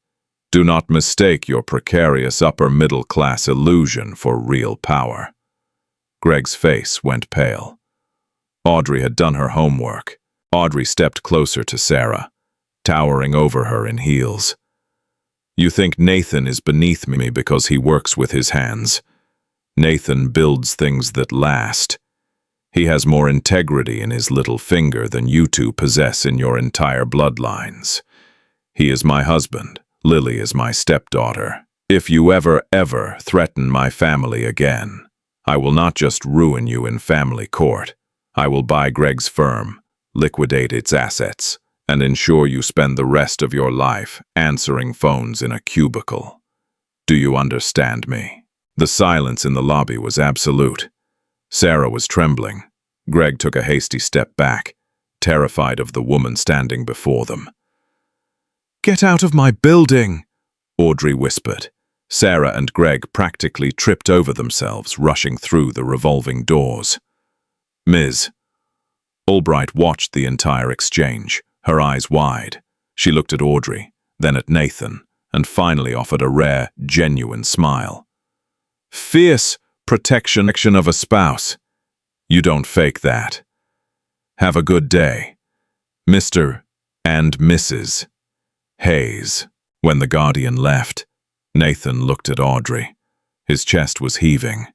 Do not mistake your precarious upper-middle-class illusion for real power. Greg's face went pale. Audrey had done her homework. Audrey stepped closer to Sarah, towering over her in heels. You think Nathan is beneath me because he works with his hands. Nathan builds things that last. He has more integrity in his little finger than you two possess in your entire bloodlines. He is my husband. Lily is my stepdaughter. If you ever threaten my family again, I will not just ruin you in family court. I will buy Greg's firm, liquidate its assets, and ensure you spend the rest of your life answering phones in a cubicle. Do you understand me? The silence in the lobby was absolute. Sarah was trembling. Greg took a hasty step back, terrified of the woman standing before them. Get out of my building, Audrey whispered. Sarah and Greg practically tripped over themselves, rushing through the revolving doors. Ms. Albright watched the entire exchange, her eyes wide. She looked at Audrey, then at Nathan, and finally offered a rare, genuine smile. Fierce protection of a spouse. You don't fake that. Have a good day, Mr. and Mrs. Hayes. When the Guardian left, Nathan looked at Audrey. His chest was heaving.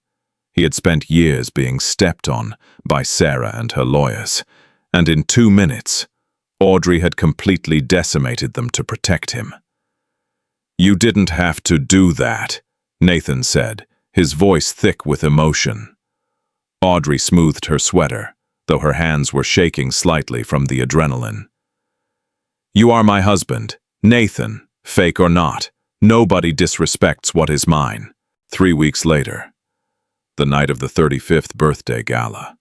He had spent years being stepped on by Sarah and her lawyers, and in 2 minutes, Audrey had completely decimated them to protect him. You didn't have to do that, Nathan said, his voice thick with emotion. Audrey smoothed her sweater, though her hands were shaking slightly from the adrenaline. You are my husband, Nathan, fake or not. Nobody disrespects what is mine. 3 weeks later, the night of the 35th birthday gala.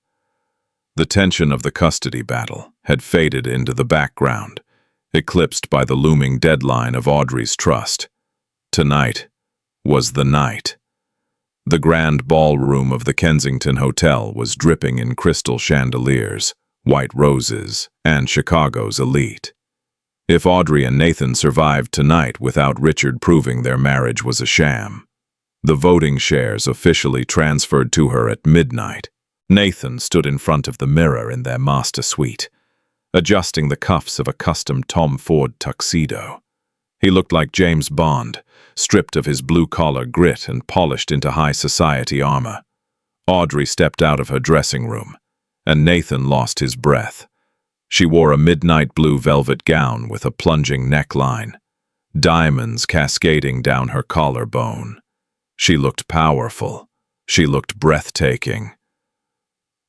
The tension of the custody battle had faded into the background, eclipsed by the looming deadline of Audrey's trust. Tonight was the night. The grand ballroom of the Kensington Hotel was dripping in crystal chandeliers, white roses, and Chicago's elite. If Audrey and Nathan survived tonight without Richard proving their marriage was a sham, the voting shares officially transferred to her at midnight. Nathan stood in front of the mirror in their master suite, adjusting the cuffs of a custom Tom Ford tuxedo. He looked like James Bond, stripped of his blue-collar grit and polished into high society armor. Audrey stepped out of her dressing room, and Nathan lost his breath. She wore a midnight blue velvet gown with a plunging neckline. diamonds cascading down her collarbone. She looked powerful. She looked breathtaking.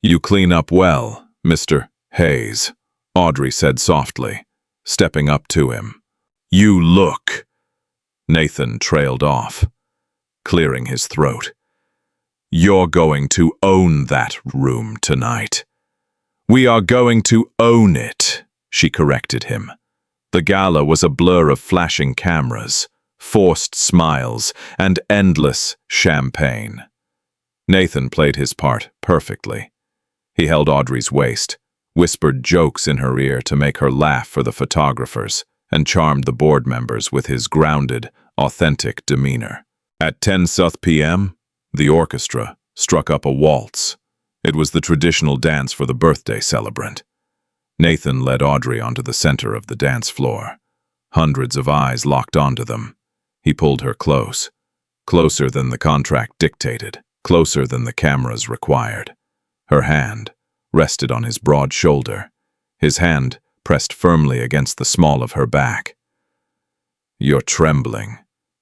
"You clean up well, Mr. Hayes," Audrey said softly, stepping up to him. "You look—" Nathan trailed off, clearing his throat. "You're going to own that room tonight." "We are going to own it," she corrected him. The gala was a blur of flashing cameras, forced smiles, and endless champagne. Nathan played his part perfectly. He held Audrey's waist, whispered jokes in her ear to make her laugh for the photographers, and charmed the board members with his grounded, authentic demeanor. At 10 p.m., the orchestra struck up a waltz. It was the traditional dance for the birthday celebrant. Nathan led Audrey onto the center of the dance floor. Hundreds of eyes locked onto them. He pulled her close, closer than the contract dictated, closer than the cameras required. Her hand rested on his broad shoulder, his hand pressed firmly against the small of her back. "You're trembling,"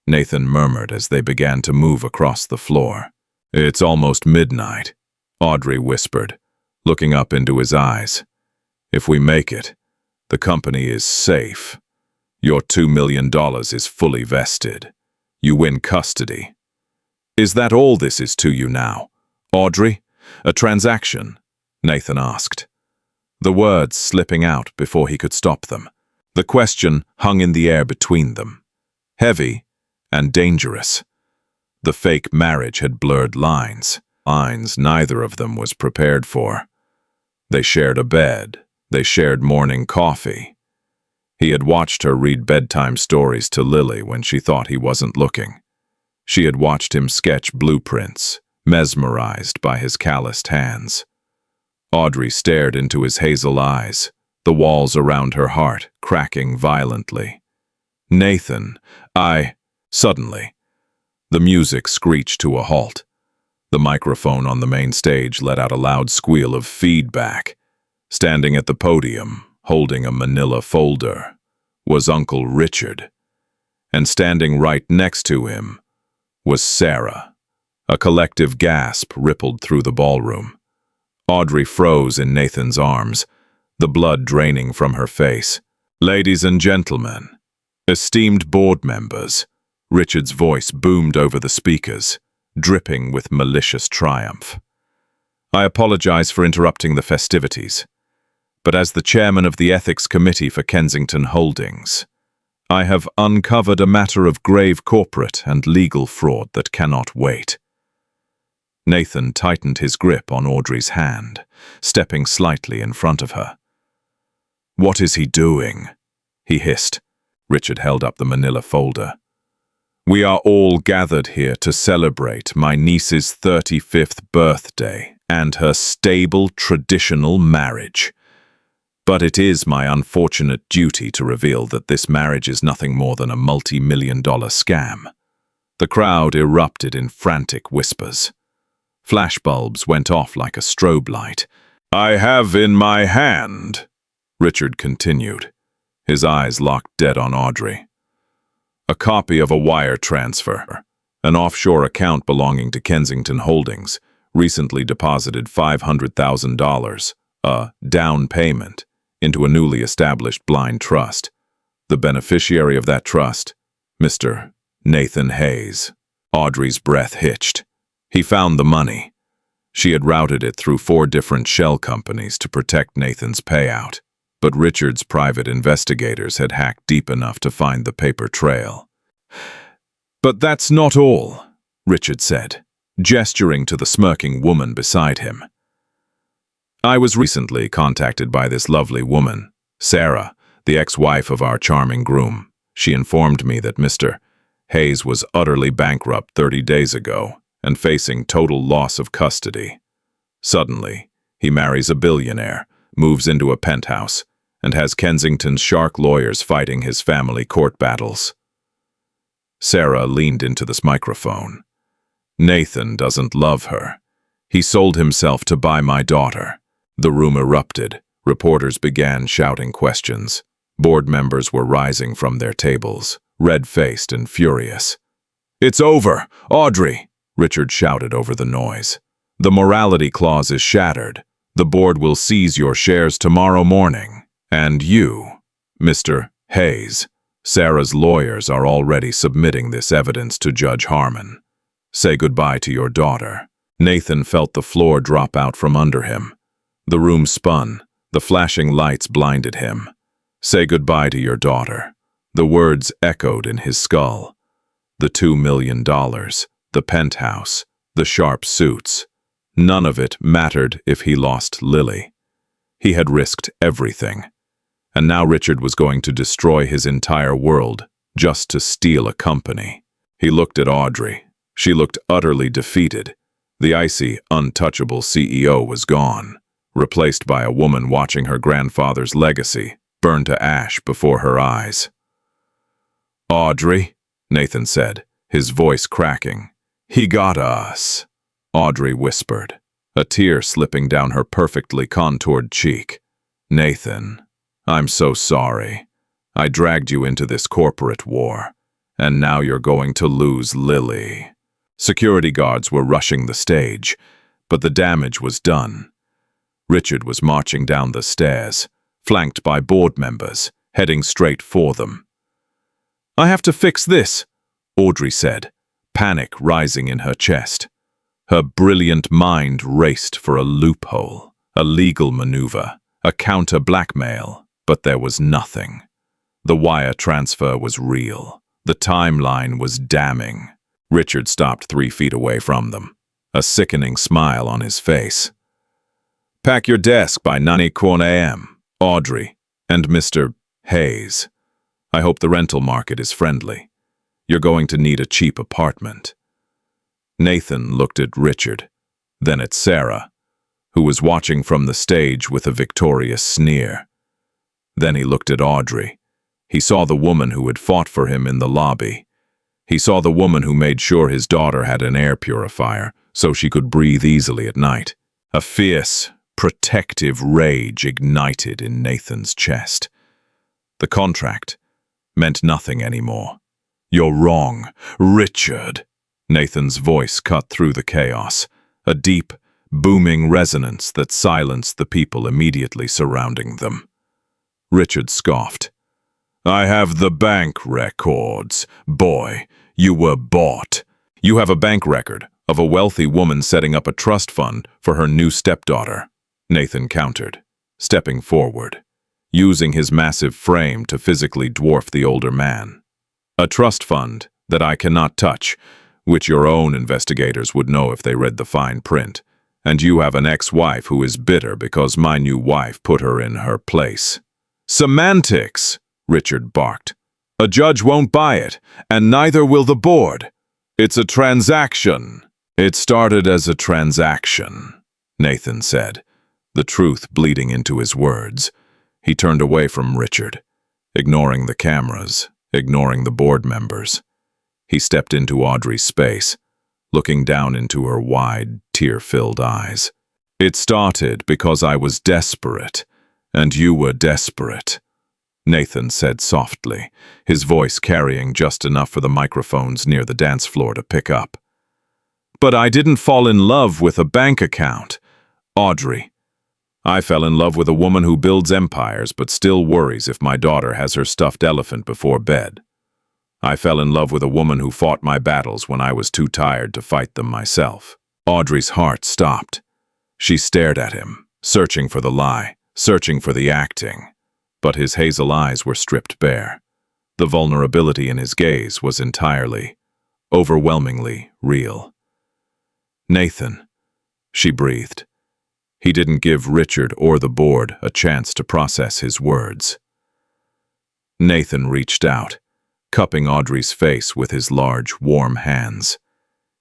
Nathan murmured as they began to move across the floor. "It's almost midnight," Audrey whispered, looking up into his eyes. "If we make it, the company is safe. Your $2 million is fully vested. You win custody." "Is that all this is to you now, Audrey? A transaction?" Nathan asked, the words slipping out before he could stop them. The question hung in the air between them, heavy and dangerous. The fake marriage had blurred lines neither of them was prepared for. They shared a bed. They shared morning coffee. He had watched her read bedtime stories to Lily when she thought he wasn't looking. She had watched him sketch blueprints, mesmerized by his calloused hands. Audrey stared into his hazel eyes, the walls around her heart cracking violently. "Nathan, Suddenly, the music screeched to a halt. The microphone on the main stage let out a loud squeal of feedback. Standing at the podium, holding a manila folder, was Uncle Richard. And standing right next to him was Sarah. A collective gasp rippled through the ballroom. Audrey froze in Nathan's arms, the blood draining from her face. "Ladies and gentlemen, esteemed board members," Richard's voice boomed over the speakers, dripping with malicious triumph. "I apologize for interrupting the festivities, but as the chairman of the Ethics Committee for Kensington Holdings, I have uncovered a matter of grave corporate and legal fraud that cannot wait." Nathan tightened his grip on Audrey's hand, stepping slightly in front of her. "What is he doing?" he hissed. Richard held up the manila folder. "We are all gathered here to celebrate my niece's 35th birthday and her stable traditional marriage. But it is my unfortunate duty to reveal that this marriage is nothing more than a multi-million-dollar scam." The crowd erupted in frantic whispers. Flashbulbs went off like a strobe light. "I have in my hand," Richard continued, his eyes locked dead on Audrey, "a copy of a wire transfer. An offshore account belonging to Kensington Holdings recently deposited $500,000, a down payment, into a newly established blind trust. The beneficiary of that trust, Mr. Nathan Hayes." Audrey's breath hitched. He found the money. She had routed it through 4 different shell companies to protect Nathan's payout, but Richard's private investigators had hacked deep enough to find the paper trail. "But that's not all," Richard said, gesturing to the smirking woman beside him. "I was recently contacted by this lovely woman, Sarah, the ex-wife of our charming groom. She informed me that Mr. Hayes was utterly bankrupt 30 days ago and facing total loss of custody. Suddenly, he marries a billionaire, moves into a penthouse, and has Kensington's shark lawyers fighting his family court battles." Sarah leaned into this microphone. "Nathan doesn't love her. He sold himself to buy my daughter." The room erupted. Reporters began shouting questions. Board members were rising from their tables. red-faced and furious. "It's over! Audrey!" Richard shouted over the noise. "The morality clause is shattered. The board will seize your shares tomorrow morning. And you, Mr. Hayes, Sarah's lawyers are already submitting this evidence to Judge Harmon. Say goodbye to your daughter." Nathan felt the floor drop out from under him. The room spun. The flashing lights blinded him. "Say goodbye to your daughter." The words echoed in his skull. The $2 million, the penthouse, the sharp suits. None of it mattered if he lost Lily. He had risked everything. And now Richard was going to destroy his entire world just to steal a company. He looked at Audrey. She looked utterly defeated. The icy, untouchable CEO was gone, replaced by a woman watching her grandfather's legacy burn to ash before her eyes. "Audrey," Nathan said, his voice cracking. "He got us," Audrey whispered, a tear slipping down her perfectly contoured cheek. "Nathan, I'm so sorry. I dragged you into this corporate war, and now you're going to lose Lily." Security guards were rushing the stage, but the damage was done. Richard was marching down the stairs, flanked by board members, heading straight for them. "I have to fix this," Audrey said, panic rising in her chest. Her brilliant mind raced for a loophole, a legal maneuver, a counter-blackmail, but there was nothing. The wire transfer was real. The timeline was damning. Richard stopped 3 feet away from them, a sickening smile on his face. "Pack your desk by 9 a.m., Audrey and Mr. Hayes. I hope the rental market is friendly. You're going to need a cheap apartment." Nathan looked at Richard, then at Sarah, who was watching from the stage with a victorious sneer. Then he looked at Audrey. He saw the woman who had fought for him in the lobby. He saw the woman who made sure his daughter had an air purifier so she could breathe easily at night. A fierce, protective rage ignited in Nathan's chest. The contract meant nothing anymore. "You're wrong, Richard." Nathan's voice cut through the chaos, a deep, booming resonance that silenced the people immediately surrounding them. Richard scoffed. "I have the bank records. Boy, you were bought. You have a bank record of a wealthy woman setting up a trust fund for her new stepdaughter," Nathan countered, stepping forward, using his massive frame to physically dwarf the older man. "A trust fund that I cannot touch, which your own investigators would know if they read the fine print. And you have an ex-wife who is bitter because my new wife put her in her place." "Semantics!" Richard barked. "A judge won't buy it, and neither will the board. It's a transaction." "It started as a transaction," Nathan said, the truth bleeding into his words. He turned away from Richard, ignoring the cameras, ignoring the board members. He stepped into Audrey's space, looking down into her wide, tear-filled eyes. "It started because I was desperate, and you were desperate," Nathan said softly, his voice carrying just enough for the microphones near the dance floor to pick up. "But I didn't fall in love with a bank account, Audrey. I fell in love with a woman who builds empires but still worries if my daughter has her stuffed elephant before bed. I fell in love with a woman who fought my battles when I was too tired to fight them myself." Audrey's heart stopped. She stared at him, searching for the lie, searching for the acting. But his hazel eyes were stripped bare. The vulnerability in his gaze was entirely, overwhelmingly real. "Nathan," she breathed. He didn't give Richard or the board a chance to process his words. Nathan reached out, cupping Audrey's face with his large, warm hands.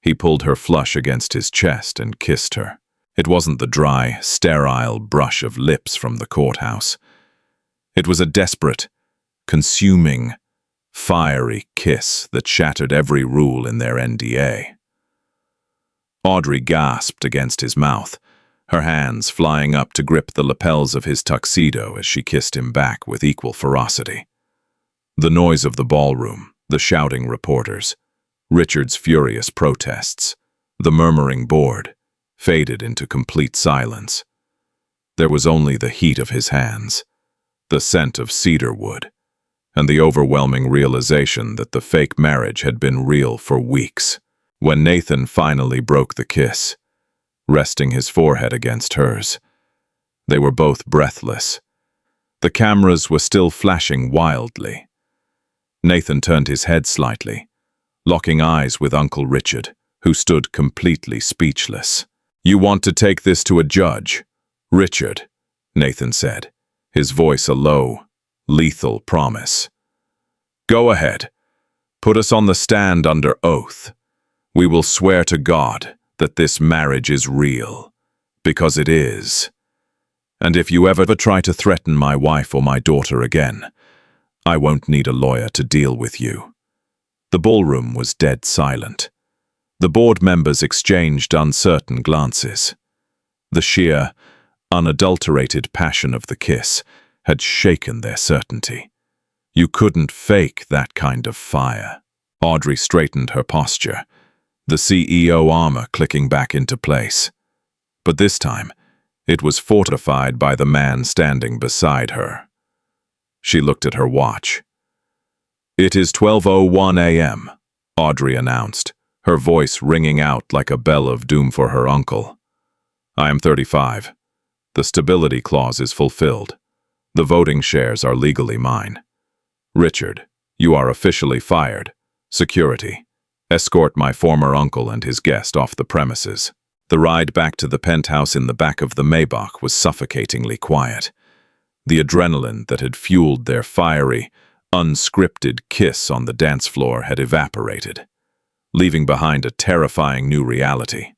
He pulled her flush against his chest and kissed her. It wasn't the dry, sterile brush of lips from the courthouse. It was a desperate, consuming, fiery kiss that shattered every rule in their NDA. Audrey gasped against his mouth, her hands flying up to grip the lapels of his tuxedo as she kissed him back with equal ferocity. The noise of the ballroom, The shouting reporters, Richard's furious protests, the murmuring board, faded into complete silence. There was only the heat of his hands, the scent of cedar wood, and the overwhelming realization that the fake marriage had been real for weeks. When Nathan finally broke the kiss, resting his forehead against hers, they were both breathless. The cameras were still flashing wildly. Nathan turned his head slightly, locking eyes with Uncle Richard, who stood completely speechless. "You want to take this to a judge, Richard," Nathan said, his voice a low, lethal promise. "Go ahead. Put us on the stand under oath. We will swear to God that this marriage is real, because it is. And if you ever try to threaten my wife or my daughter again, I won't need a lawyer to deal with you." The ballroom was dead silent. The board members exchanged uncertain glances. The sheer, unadulterated passion of the kiss had shaken their certainty. You couldn't fake that kind of fire. Audrey straightened her posture, the CEO armor clicking back into place. But this time, it was fortified by the man standing beside her. She looked at her watch. "It is 12:01 a.m., Audrey announced, her voice ringing out like a bell of doom for her uncle. "I am 35. The stability clause is fulfilled. The voting shares are legally mine. Richard, you are officially fired. Security, escort my former uncle and his guest off the premises." The ride back to the penthouse in the back of the Maybach was suffocatingly quiet. The adrenaline that had fueled their fiery, unscripted kiss on the dance floor had evaporated, leaving behind a terrifying new reality.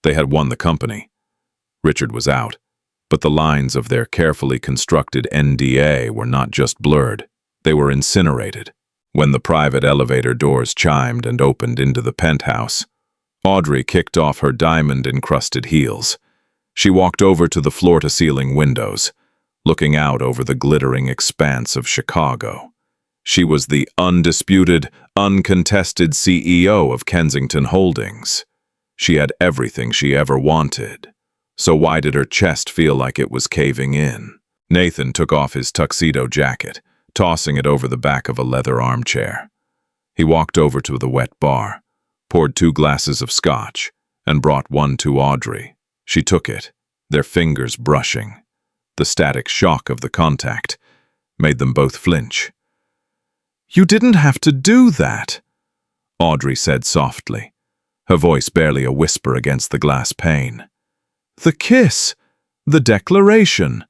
They had won the company. Richard was out, but the lines of their carefully constructed NDA were not just blurred, they were incinerated. When the private elevator doors chimed and opened into the penthouse, Audrey kicked off her diamond-encrusted heels. She walked over to the floor-to-ceiling windows, looking out over the glittering expanse of Chicago. She was the undisputed, uncontested CEO of Kensington Holdings. She had everything she ever wanted. So why did her chest feel like it was caving in? Nathan took off his tuxedo jacket, tossing it over the back of a leather armchair. He walked over to the wet bar, poured 2 glasses of scotch, and brought one to Audrey. She took it, their fingers brushing. The static shock of the contact made them both flinch. "You didn't have to do that," Audrey said softly, her voice barely a whisper against the glass pane. "The kiss, the declaration.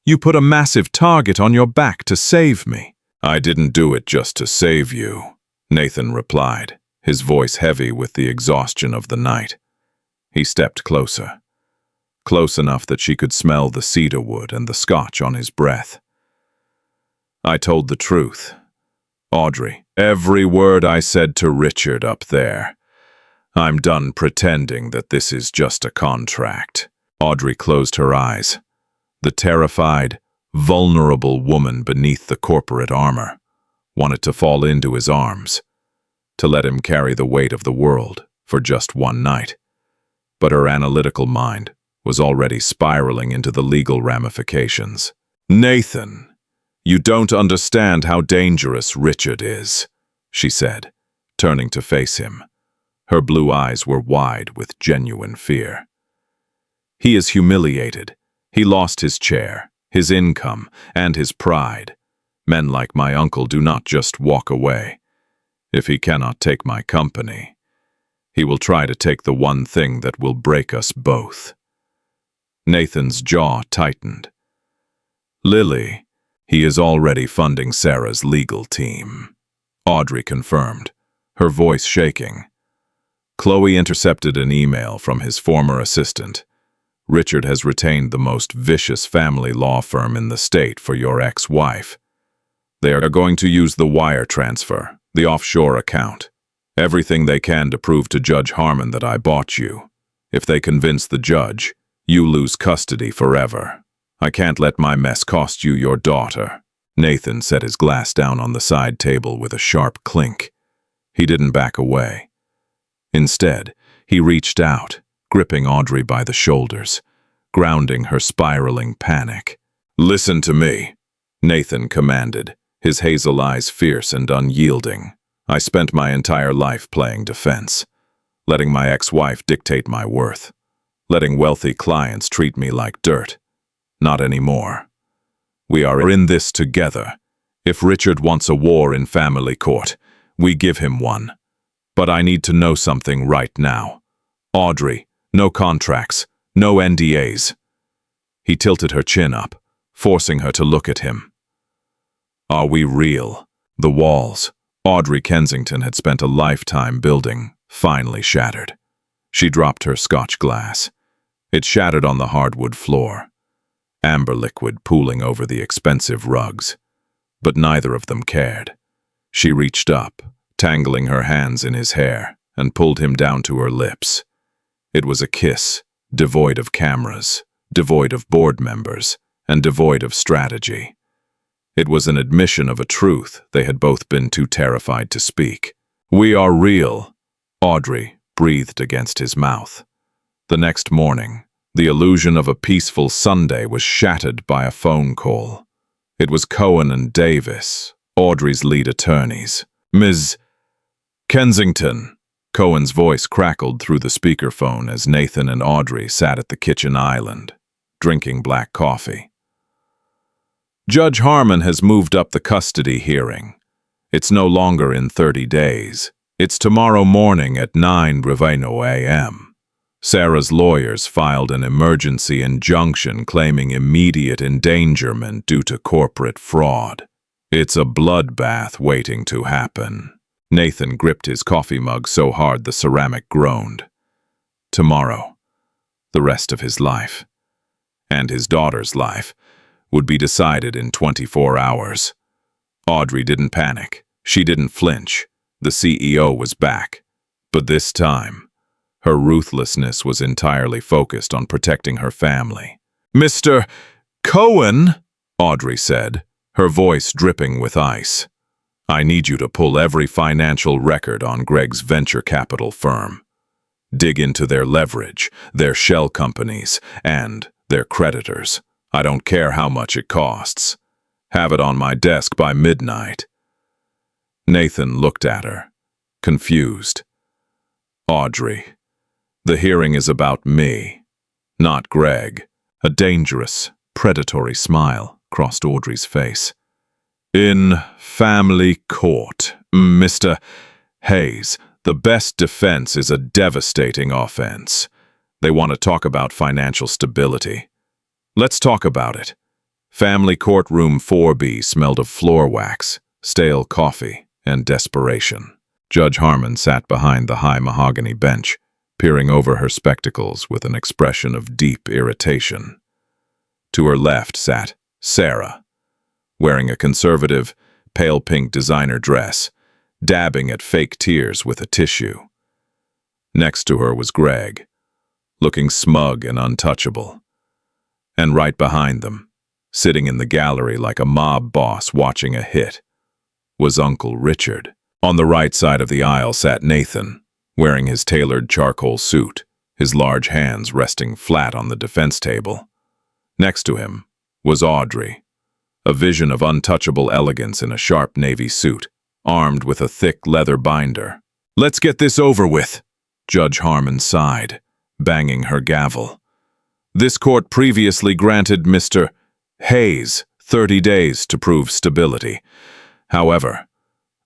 You put a massive target on your back to save me." "I didn't do it just to save you," Nathan replied, his voice heavy with the exhaustion of the night. He stepped closer, close enough that she could smell the cedar wood and the scotch on his breath. "I told the truth. Audrey, every word I said to Richard up there. I'm done pretending that this is just a contract." Audrey closed her eyes. The terrified, vulnerable woman beneath the corporate armor wanted to fall into his arms, to let him carry the weight of the world for just one night. But her analytical mind was already spiraling into the legal ramifications. "Nathan, you don't understand how dangerous Richard is," she said, turning to face him. Her blue eyes were wide with genuine fear. "He is humiliated. He lost his chair, his income, and his pride. Men like my uncle do not just walk away. If he cannot take my company, he will try to take the one thing that will break us both." Nathan's jaw tightened. "Lily, he is already funding Sarah's legal team," Audrey confirmed, her voice shaking. Chloe intercepted an email from his former assistant. "Richard has retained the most vicious family law firm in the state for your ex-wife. They are going to use the wire transfer, the offshore account. Everything they can to prove to Judge Harmon that I bought you. If they convince the judge, you lose custody forever. I can't let my mess cost you your daughter." Nathan set his glass down on the side table with a sharp clink. He didn't back away. Instead, he reached out, gripping Audrey by the shoulders, grounding her spiraling panic. "Listen to me," Nathan commanded, his hazel eyes fierce and unyielding. "I spent my entire life playing defense, letting my ex-wife dictate my worth, letting wealthy clients treat me like dirt. Not anymore. We are in this together. If Richard wants a war in family court, we give him one. But I need to know something right now. Audrey, no contracts, no NDAs." He tilted her chin up, forcing her to look at him. "Are we real?" The walls Audrey Kensington had spent a lifetime building finally shattered. She dropped her Scotch glass. It shattered on the hardwood floor, amber liquid pooling over the expensive rugs. But neither of them cared. She reached up, tangling her hands in his hair, and pulled him down to her lips. It was a kiss, devoid of cameras, devoid of board members, and devoid of strategy. It was an admission of a truth they had both been too terrified to speak. "We are real," Audrey breathed against his mouth. The next morning, the illusion of a peaceful Sunday was shattered by a phone call. It was Cohen and Davis, Audrey's lead attorneys. "Ms. Kensington," Cohen's voice crackled through the speakerphone as Nathan and Audrey sat at the kitchen island, drinking black coffee. "Judge Harmon has moved up the custody hearing. It's no longer in 30 days. It's tomorrow morning at 9:00 a.m. Sarah's lawyers filed an emergency injunction claiming immediate endangerment due to corporate fraud. It's a bloodbath waiting to happen." Nathan gripped his coffee mug so hard the ceramic groaned. Tomorrow, the rest of his life, and his daughter's life, would be decided in 24 hours. Audrey didn't panic. She didn't flinch. The CEO was back. But this time, her ruthlessness was entirely focused on protecting her family. "Mr. Cohen," Audrey said, her voice dripping with ice, "I need you to pull every financial record on Greg's venture capital firm. Dig into their leverage, their shell companies, and their creditors. I don't care how much it costs. Have it on my desk by midnight." Nathan looked at her, confused. "Audrey, the hearing is about me, not Greg." A dangerous, predatory smile crossed Audrey's face. "In family court, Mr. Hayes, the best defense is a devastating offense. They want to talk about financial stability. Let's talk about it." Family courtroom 4B smelled of floor wax, stale coffee, and desperation. Judge Harmon sat behind the high mahogany bench, peering over her spectacles with an expression of deep irritation. To her left sat Sarah, wearing a conservative, pale pink designer dress, dabbing at fake tears with a tissue. Next to her was Greg, looking smug and untouchable. And right behind them, sitting in the gallery like a mob boss watching a hit, was Uncle Richard. On the right side of the aisle sat Nathan, wearing his tailored charcoal suit, his large hands resting flat on the defense table. Next to him was Audrey, a vision of untouchable elegance in a sharp navy suit, armed with a thick leather binder. "Let's get this over with," Judge Harmon sighed, banging her gavel. "This court previously granted Mr. Hayes 30 days to prove stability. However,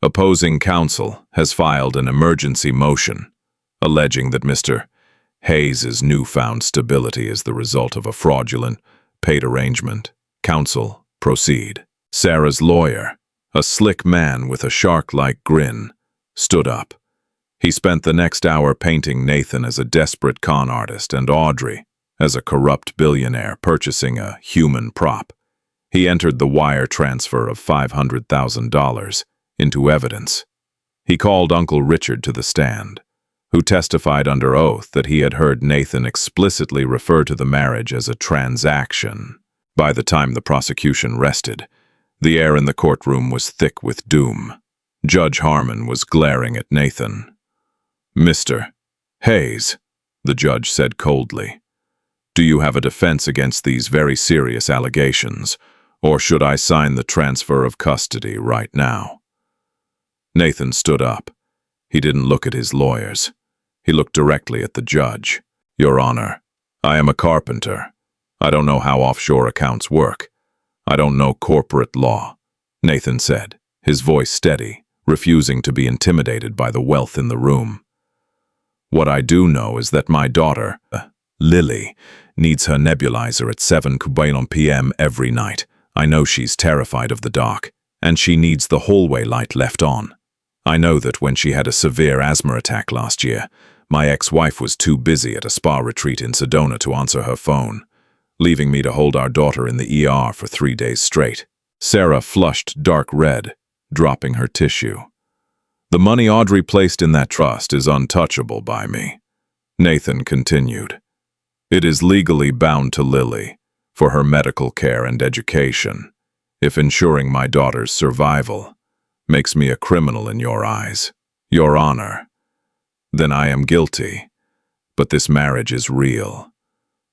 opposing counsel has filed an emergency motion, alleging that Mr. Hayes' newfound stability is the result of a fraudulent, paid arrangement. Counsel, proceed." Sarah's lawyer, a slick man with a shark-like grin, stood up. He spent the next hour painting Nathan as a desperate con artist and Audrey as a corrupt billionaire purchasing a human prop. He entered the wire transfer of $500,000 into evidence. He called Uncle Richard to the stand, who testified under oath that he had heard Nathan explicitly refer to the marriage as a transaction. By the time the prosecution rested, The air in the courtroom was thick with doom. Judge Harmon was glaring at Nathan. "Mr. Hayes," the judge said coldly, "do you have a defense against these very serious allegations, or should I sign the transfer of custody right now?" Nathan stood up. He didn't look at his lawyers. He looked directly at the judge. "Your Honor, I am a carpenter. I don't know how offshore accounts work. I don't know corporate law," Nathan said, his voice steady, refusing to be intimidated by the wealth in the room. "What I do know is that my daughter, Lily, needs her nebulizer at 7 p.m. every night. I know she's terrified of the dark, and she needs the hallway light left on. I know that when she had a severe asthma attack last year, my ex-wife was too busy at a spa retreat in Sedona to answer her phone, leaving me to hold our daughter in the ER for 3 days straight." Sarah flushed dark red, dropping her tissue. "The money Audrey placed in that trust is untouchable by me," Nathan continued. "It is legally bound to Lily for her medical care and education. If ensuring my daughter's survival makes me a criminal in your eyes, Your Honor, then I am guilty. But this marriage is real.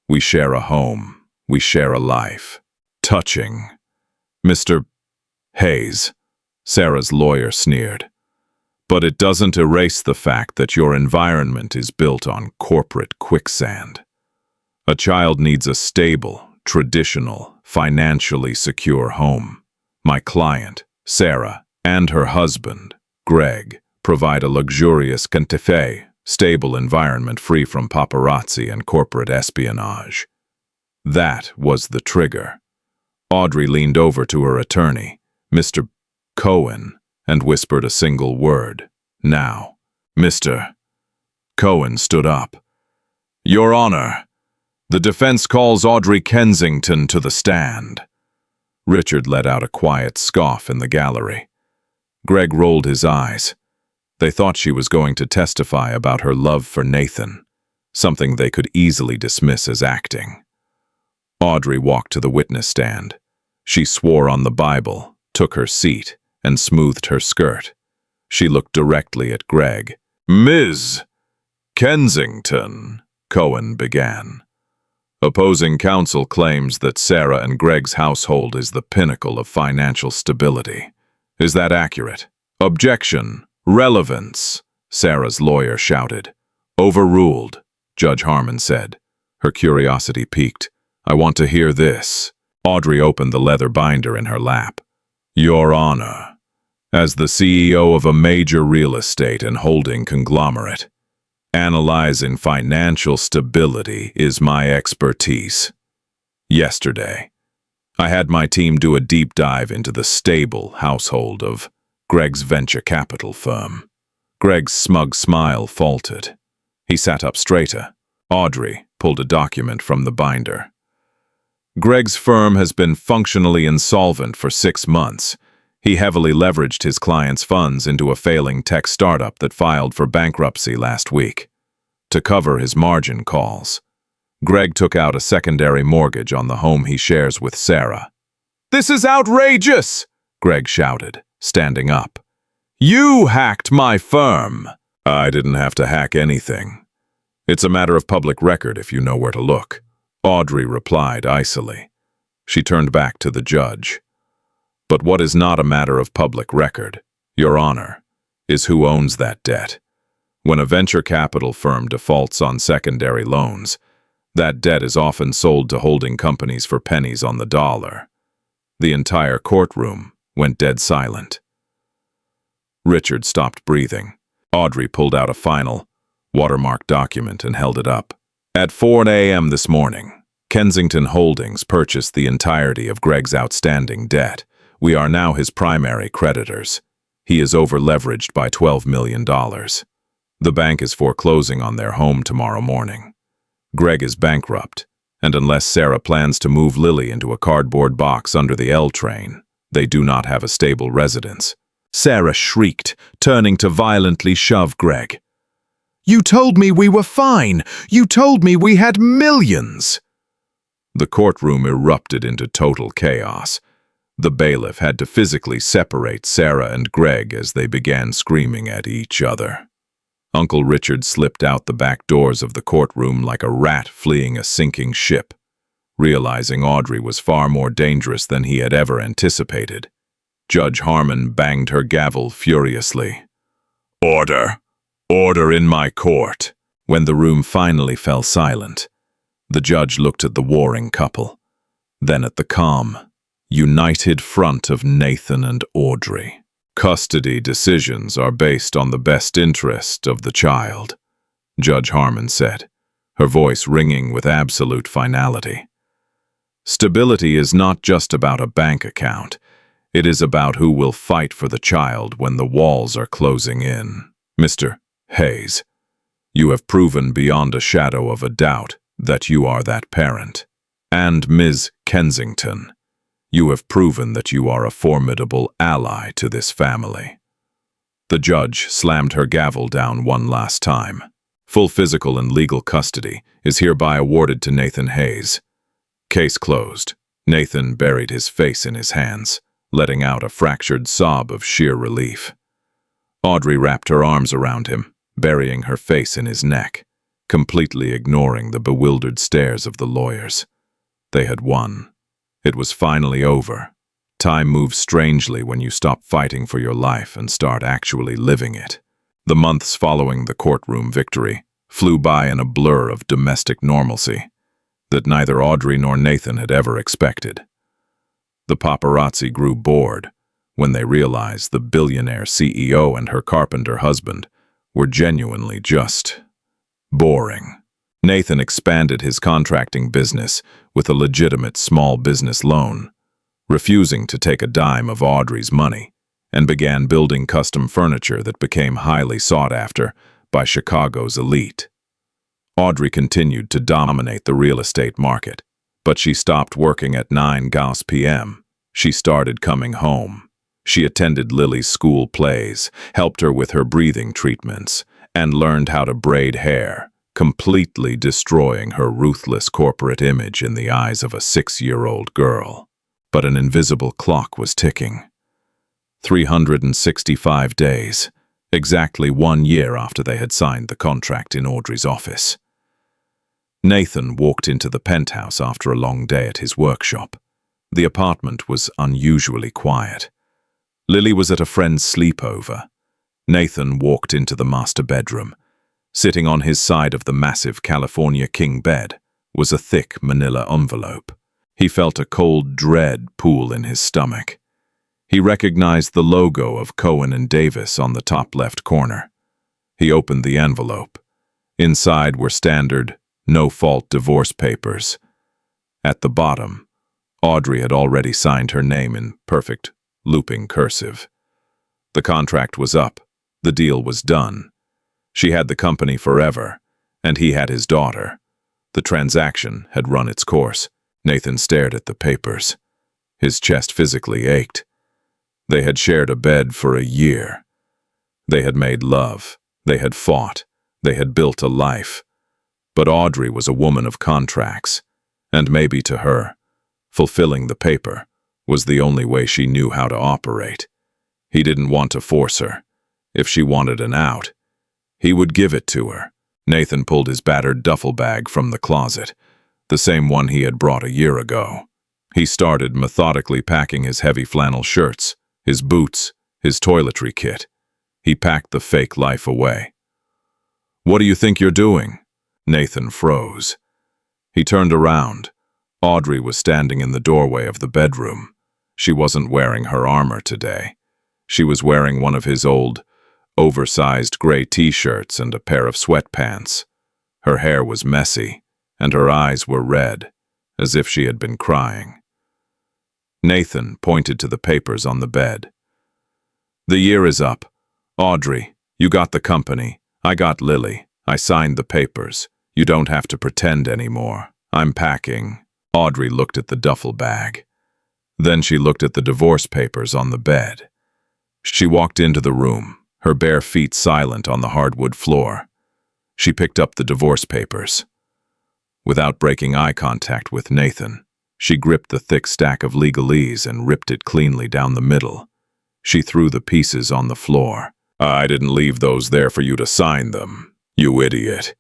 We share a home. We share a life. Touching." "Mr. Hayes," Sarah's lawyer sneered, "but it doesn't erase the fact that your environment is built on corporate quicksand. A child needs a stable, traditional, financially secure home. My client, Sarah, and her husband, Greg, provide a luxurious, stable environment free from paparazzi and corporate espionage." That was the trigger. Audrey leaned over to her attorney, Mr. Cohen, and whispered a single word. "Now." Mr. Cohen stood up. "Your Honor, the defense calls Audrey Kensington to the stand." Richard let out a quiet scoff in the gallery. Greg rolled his eyes. They thought she was going to testify about her love for Nathan, something they could easily dismiss as acting. Audrey walked to the witness stand. She swore on the Bible, took her seat, and smoothed her skirt. She looked directly at Greg. "Ms. Kensington," Cohen began. "Opposing counsel claims that Sarah and Greg's household is the pinnacle of financial stability. Is that accurate?" "Objection. Relevance," Sarah's lawyer shouted. "Overruled," Judge Harmon said. Her curiosity piqued. "I want to hear this." Audrey opened the leather binder in her lap. "Your Honor, as the CEO of a major real estate and holding conglomerate, analyzing financial stability is my expertise. Yesterday, I had my team do a deep dive into the stable household of Greg's venture capital firm." Greg's smug smile faltered. He sat up straighter. Audrey pulled a document from the binder. "Greg's firm has been functionally insolvent for 6 months. He heavily leveraged his clients' funds into a failing tech startup that filed for bankruptcy last week. To cover his margin calls, Greg took out a secondary mortgage on the home he shares with Sarah." "This is outrageous!" Greg shouted, standing up. "You hacked my firm." "I didn't have to hack anything. It's a matter of public record if you know where to look," Audrey replied icily. She turned back to the judge. "But what is not a matter of public record, Your Honor, is who owns that debt. When a venture capital firm defaults on secondary loans, that debt is often sold to holding companies for pennies on the dollar." The entire courtroom went dead silent. Richard stopped breathing. Audrey pulled out a final, watermarked document and held it up. "At 4 a.m. this morning, Kensington Holdings purchased the entirety of Greg's outstanding debt. We are now his primary creditors. He is over-leveraged by $12 million. The bank is foreclosing on their home tomorrow morning. Greg is bankrupt, and unless Sarah plans to move Lily into a cardboard box under the L train, they do not have a stable residence." Sarah shrieked, turning to violently shove Greg. "You told me we were fine! You told me we had millions!" The courtroom erupted into total chaos. The bailiff had to physically separate Sarah and Greg as they began screaming at each other. Uncle Richard slipped out the back doors of the courtroom like a rat fleeing a sinking ship, realizing Audrey was far more dangerous than he had ever anticipated. Judge Harmon banged her gavel furiously. "Order! Order in my court!" When the room finally fell silent, the judge looked at the warring couple, then at the calm, united front of Nathan and Audrey. "Custody decisions are based on the best interest of the child," Judge Harmon said, her voice ringing with absolute finality. "Stability is not just about a bank account. It is about who will fight for the child when the walls are closing in. Mr. Hayes, you have proven beyond a shadow of a doubt that you are that parent. And Ms. Kensington, you have proven that you are a formidable ally to this family." The judge slammed her gavel down one last time. "Full physical and legal custody is hereby awarded to Nathan Hayes." Case closed. Nathan buried his face in his hands, letting out a fractured sob of sheer relief. Audrey wrapped her arms around him, burying her face in his neck, completely ignoring the bewildered stares of the lawyers. They had won. It was finally over. Time moves strangely when you stop fighting for your life and start actually living it. The months following the courtroom victory flew by in a blur of domestic normalcy that neither Audrey nor Nathan had ever expected. The paparazzi grew bored when they realized the billionaire CEO and her carpenter husband were genuinely just boring. Nathan expanded his contracting business with a legitimate small business loan, refusing to take a dime of Audrey's money, and began building custom furniture that became highly sought after by Chicago's elite. Audrey continued to dominate the real estate market, but she stopped working at 9 p.m. She started coming home. She attended Lily's school plays, helped her with her breathing treatments, and learned how to braid hair, completely destroying her ruthless corporate image in the eyes of a 6-year-old girl. But an invisible clock was ticking. 365 days, exactly 1 year after they had signed the contract in Audrey's office. Nathan walked into the penthouse after a long day at his workshop. The apartment was unusually quiet. Lily was at a friend's sleepover. Nathan walked into the master bedroom. Sitting on his side of the massive California king bed was a thick manila envelope. He felt a cold dread pool in his stomach. He recognized the logo of Cohen and Davis on the top left corner. He opened the envelope. Inside were standard, no-fault divorce papers. At the bottom, Audrey had already signed her name in perfect, looping cursive. The contract was up. The deal was done. She had the company forever, and he had his daughter. The transaction had run its course. Nathan stared at the papers. His chest physically ached. They had shared a bed for a year. They had made love. They had fought. They had built a life. But Audrey was a woman of contracts, and maybe to her, fulfilling the paper was the only way she knew how to operate. He didn't want to force her. If she wanted an out, he would give it to her. Nathan pulled his battered duffel bag from the closet, the same one he had brought a year ago. He started methodically packing his heavy flannel shirts, his boots, his toiletry kit. He packed the fake life away. "What do you think you're doing?" Nathan froze. He turned around. Audrey was standing in the doorway of the bedroom. She wasn't wearing her armor today. She was wearing one of his old, oversized gray t-shirts and a pair of sweatpants. Her hair was messy, and her eyes were red, as if she had been crying. Nathan pointed to the papers on the bed. "The year is up. Audrey, you got the company. I got Lily. I signed the papers. You don't have to pretend anymore. I'm packing." Audrey looked at the duffel bag. Then she looked at the divorce papers on the bed. She walked into the room, her bare feet silent on the hardwood floor. She picked up the divorce papers. Without breaking eye contact with Nathan, She gripped the thick stack of legalese and ripped it cleanly down the middle. She threw the pieces on the floor. "I didn't leave those there for you to sign them, you idiot,"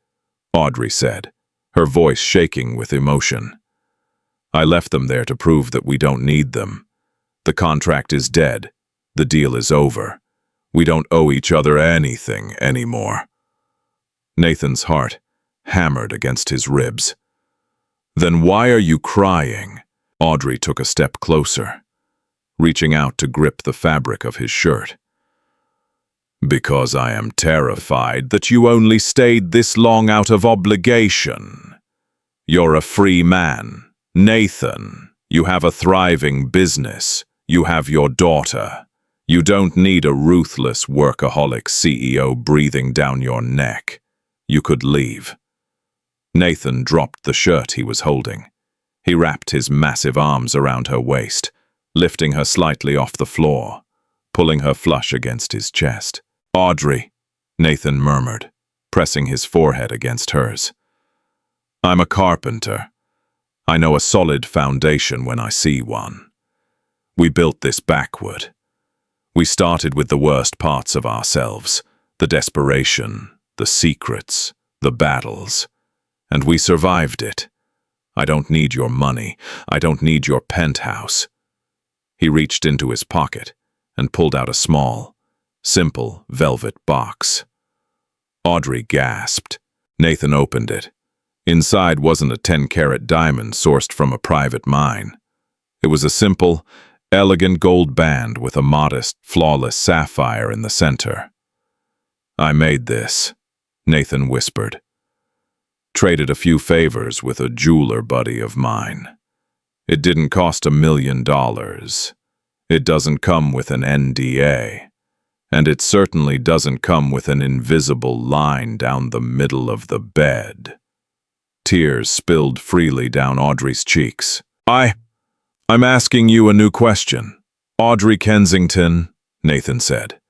Audrey said, her voice shaking with emotion. "I left them there to prove that we don't need them. The contract is dead. The deal is over. We don't owe each other anything anymore." Nathan's heart hammered against his ribs. "Then why are you crying?" Audrey took a step closer, reaching out to grip the fabric of his shirt. "Because I am terrified that you only stayed this long out of obligation. You're a free man, Nathan. You have a thriving business. You have your daughter. You don't need a ruthless workaholic CEO breathing down your neck. You could leave." Nathan dropped the shirt he was holding. He wrapped his massive arms around her waist, lifting her slightly off the floor, pulling her flush against his chest. "Audrey," Nathan murmured, pressing his forehead against hers. "I'm a carpenter. I know a solid foundation when I see one. We built this backward. We started with the worst parts of ourselves, the desperation, the secrets, the battles, and we survived it. I don't need your money. I don't need your penthouse." He reached into his pocket and pulled out a small, simple velvet box. Audrey gasped. Nathan opened it. Inside wasn't a 10-carat diamond sourced from a private mine. It was a simple, elegant gold band with a modest, flawless sapphire in the center. "I made this," Nathan whispered. "Traded a few favors with a jeweler buddy of mine. It didn't cost $1 million. It doesn't come with an NDA. And it certainly doesn't come with an invisible line down the middle of the bed." Tears spilled freely down Audrey's cheeks. I'm asking you a new question. Audrey Kensington," Nathan said,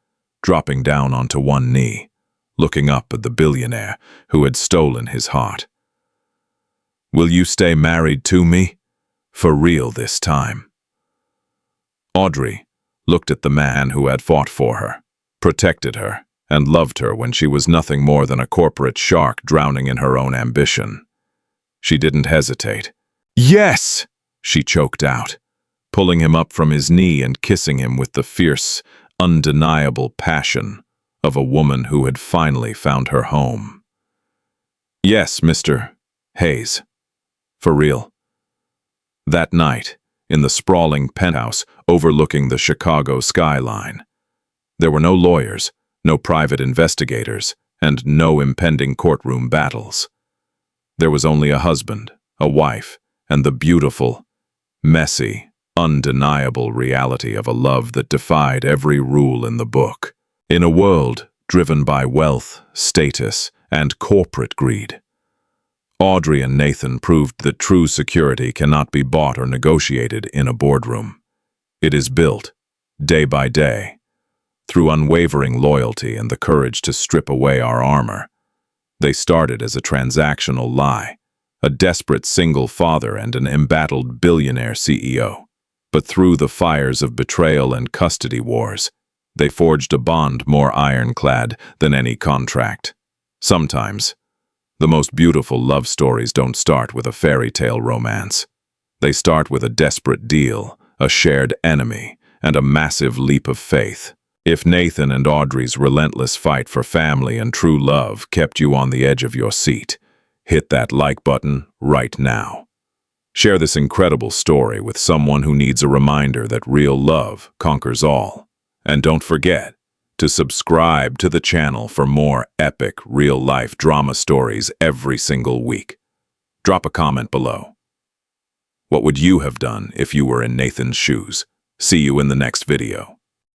dropping down onto one knee, looking up at the billionaire who had stolen his heart. "Will you stay married to me? For real this time?" Audrey looked at the man who had fought for her, protected her, and loved her when she was nothing more than a corporate shark drowning in her own ambition. She didn't hesitate. "Yes!" she choked out, pulling him up from his knee and kissing him with the fierce, undeniable passion of a woman who had finally found her home. "Yes, Mr. Hayes. For real." That night, in the sprawling penthouse overlooking the Chicago skyline, there were no lawyers, no private investigators, and no impending courtroom battles. There was only a husband, a wife, and the beautiful, messy, undeniable reality of a love that defied every rule in the book. In a world driven by wealth, status, and corporate greed, Audrey and Nathan proved that true security cannot be bought or negotiated in a boardroom. It is built, day by day, through unwavering loyalty and the courage to strip away our armor. They started as a transactional lie, a desperate single father and an embattled billionaire CEO. But through the fires of betrayal and custody wars, they forged a bond more ironclad than any contract. Sometimes, the most beautiful love stories don't start with a fairy tale romance. They start with a desperate deal, a shared enemy, and a massive leap of faith. If Nathan and Audrey's relentless fight for family and true love kept you on the edge of your seat, hit that like button right now. Share this incredible story with someone who needs a reminder that real love conquers all. And don't forget to subscribe to the channel for more epic real-life drama stories every single week. Drop a comment below. What would you have done if you were in Nathan's shoes? See you in the next video.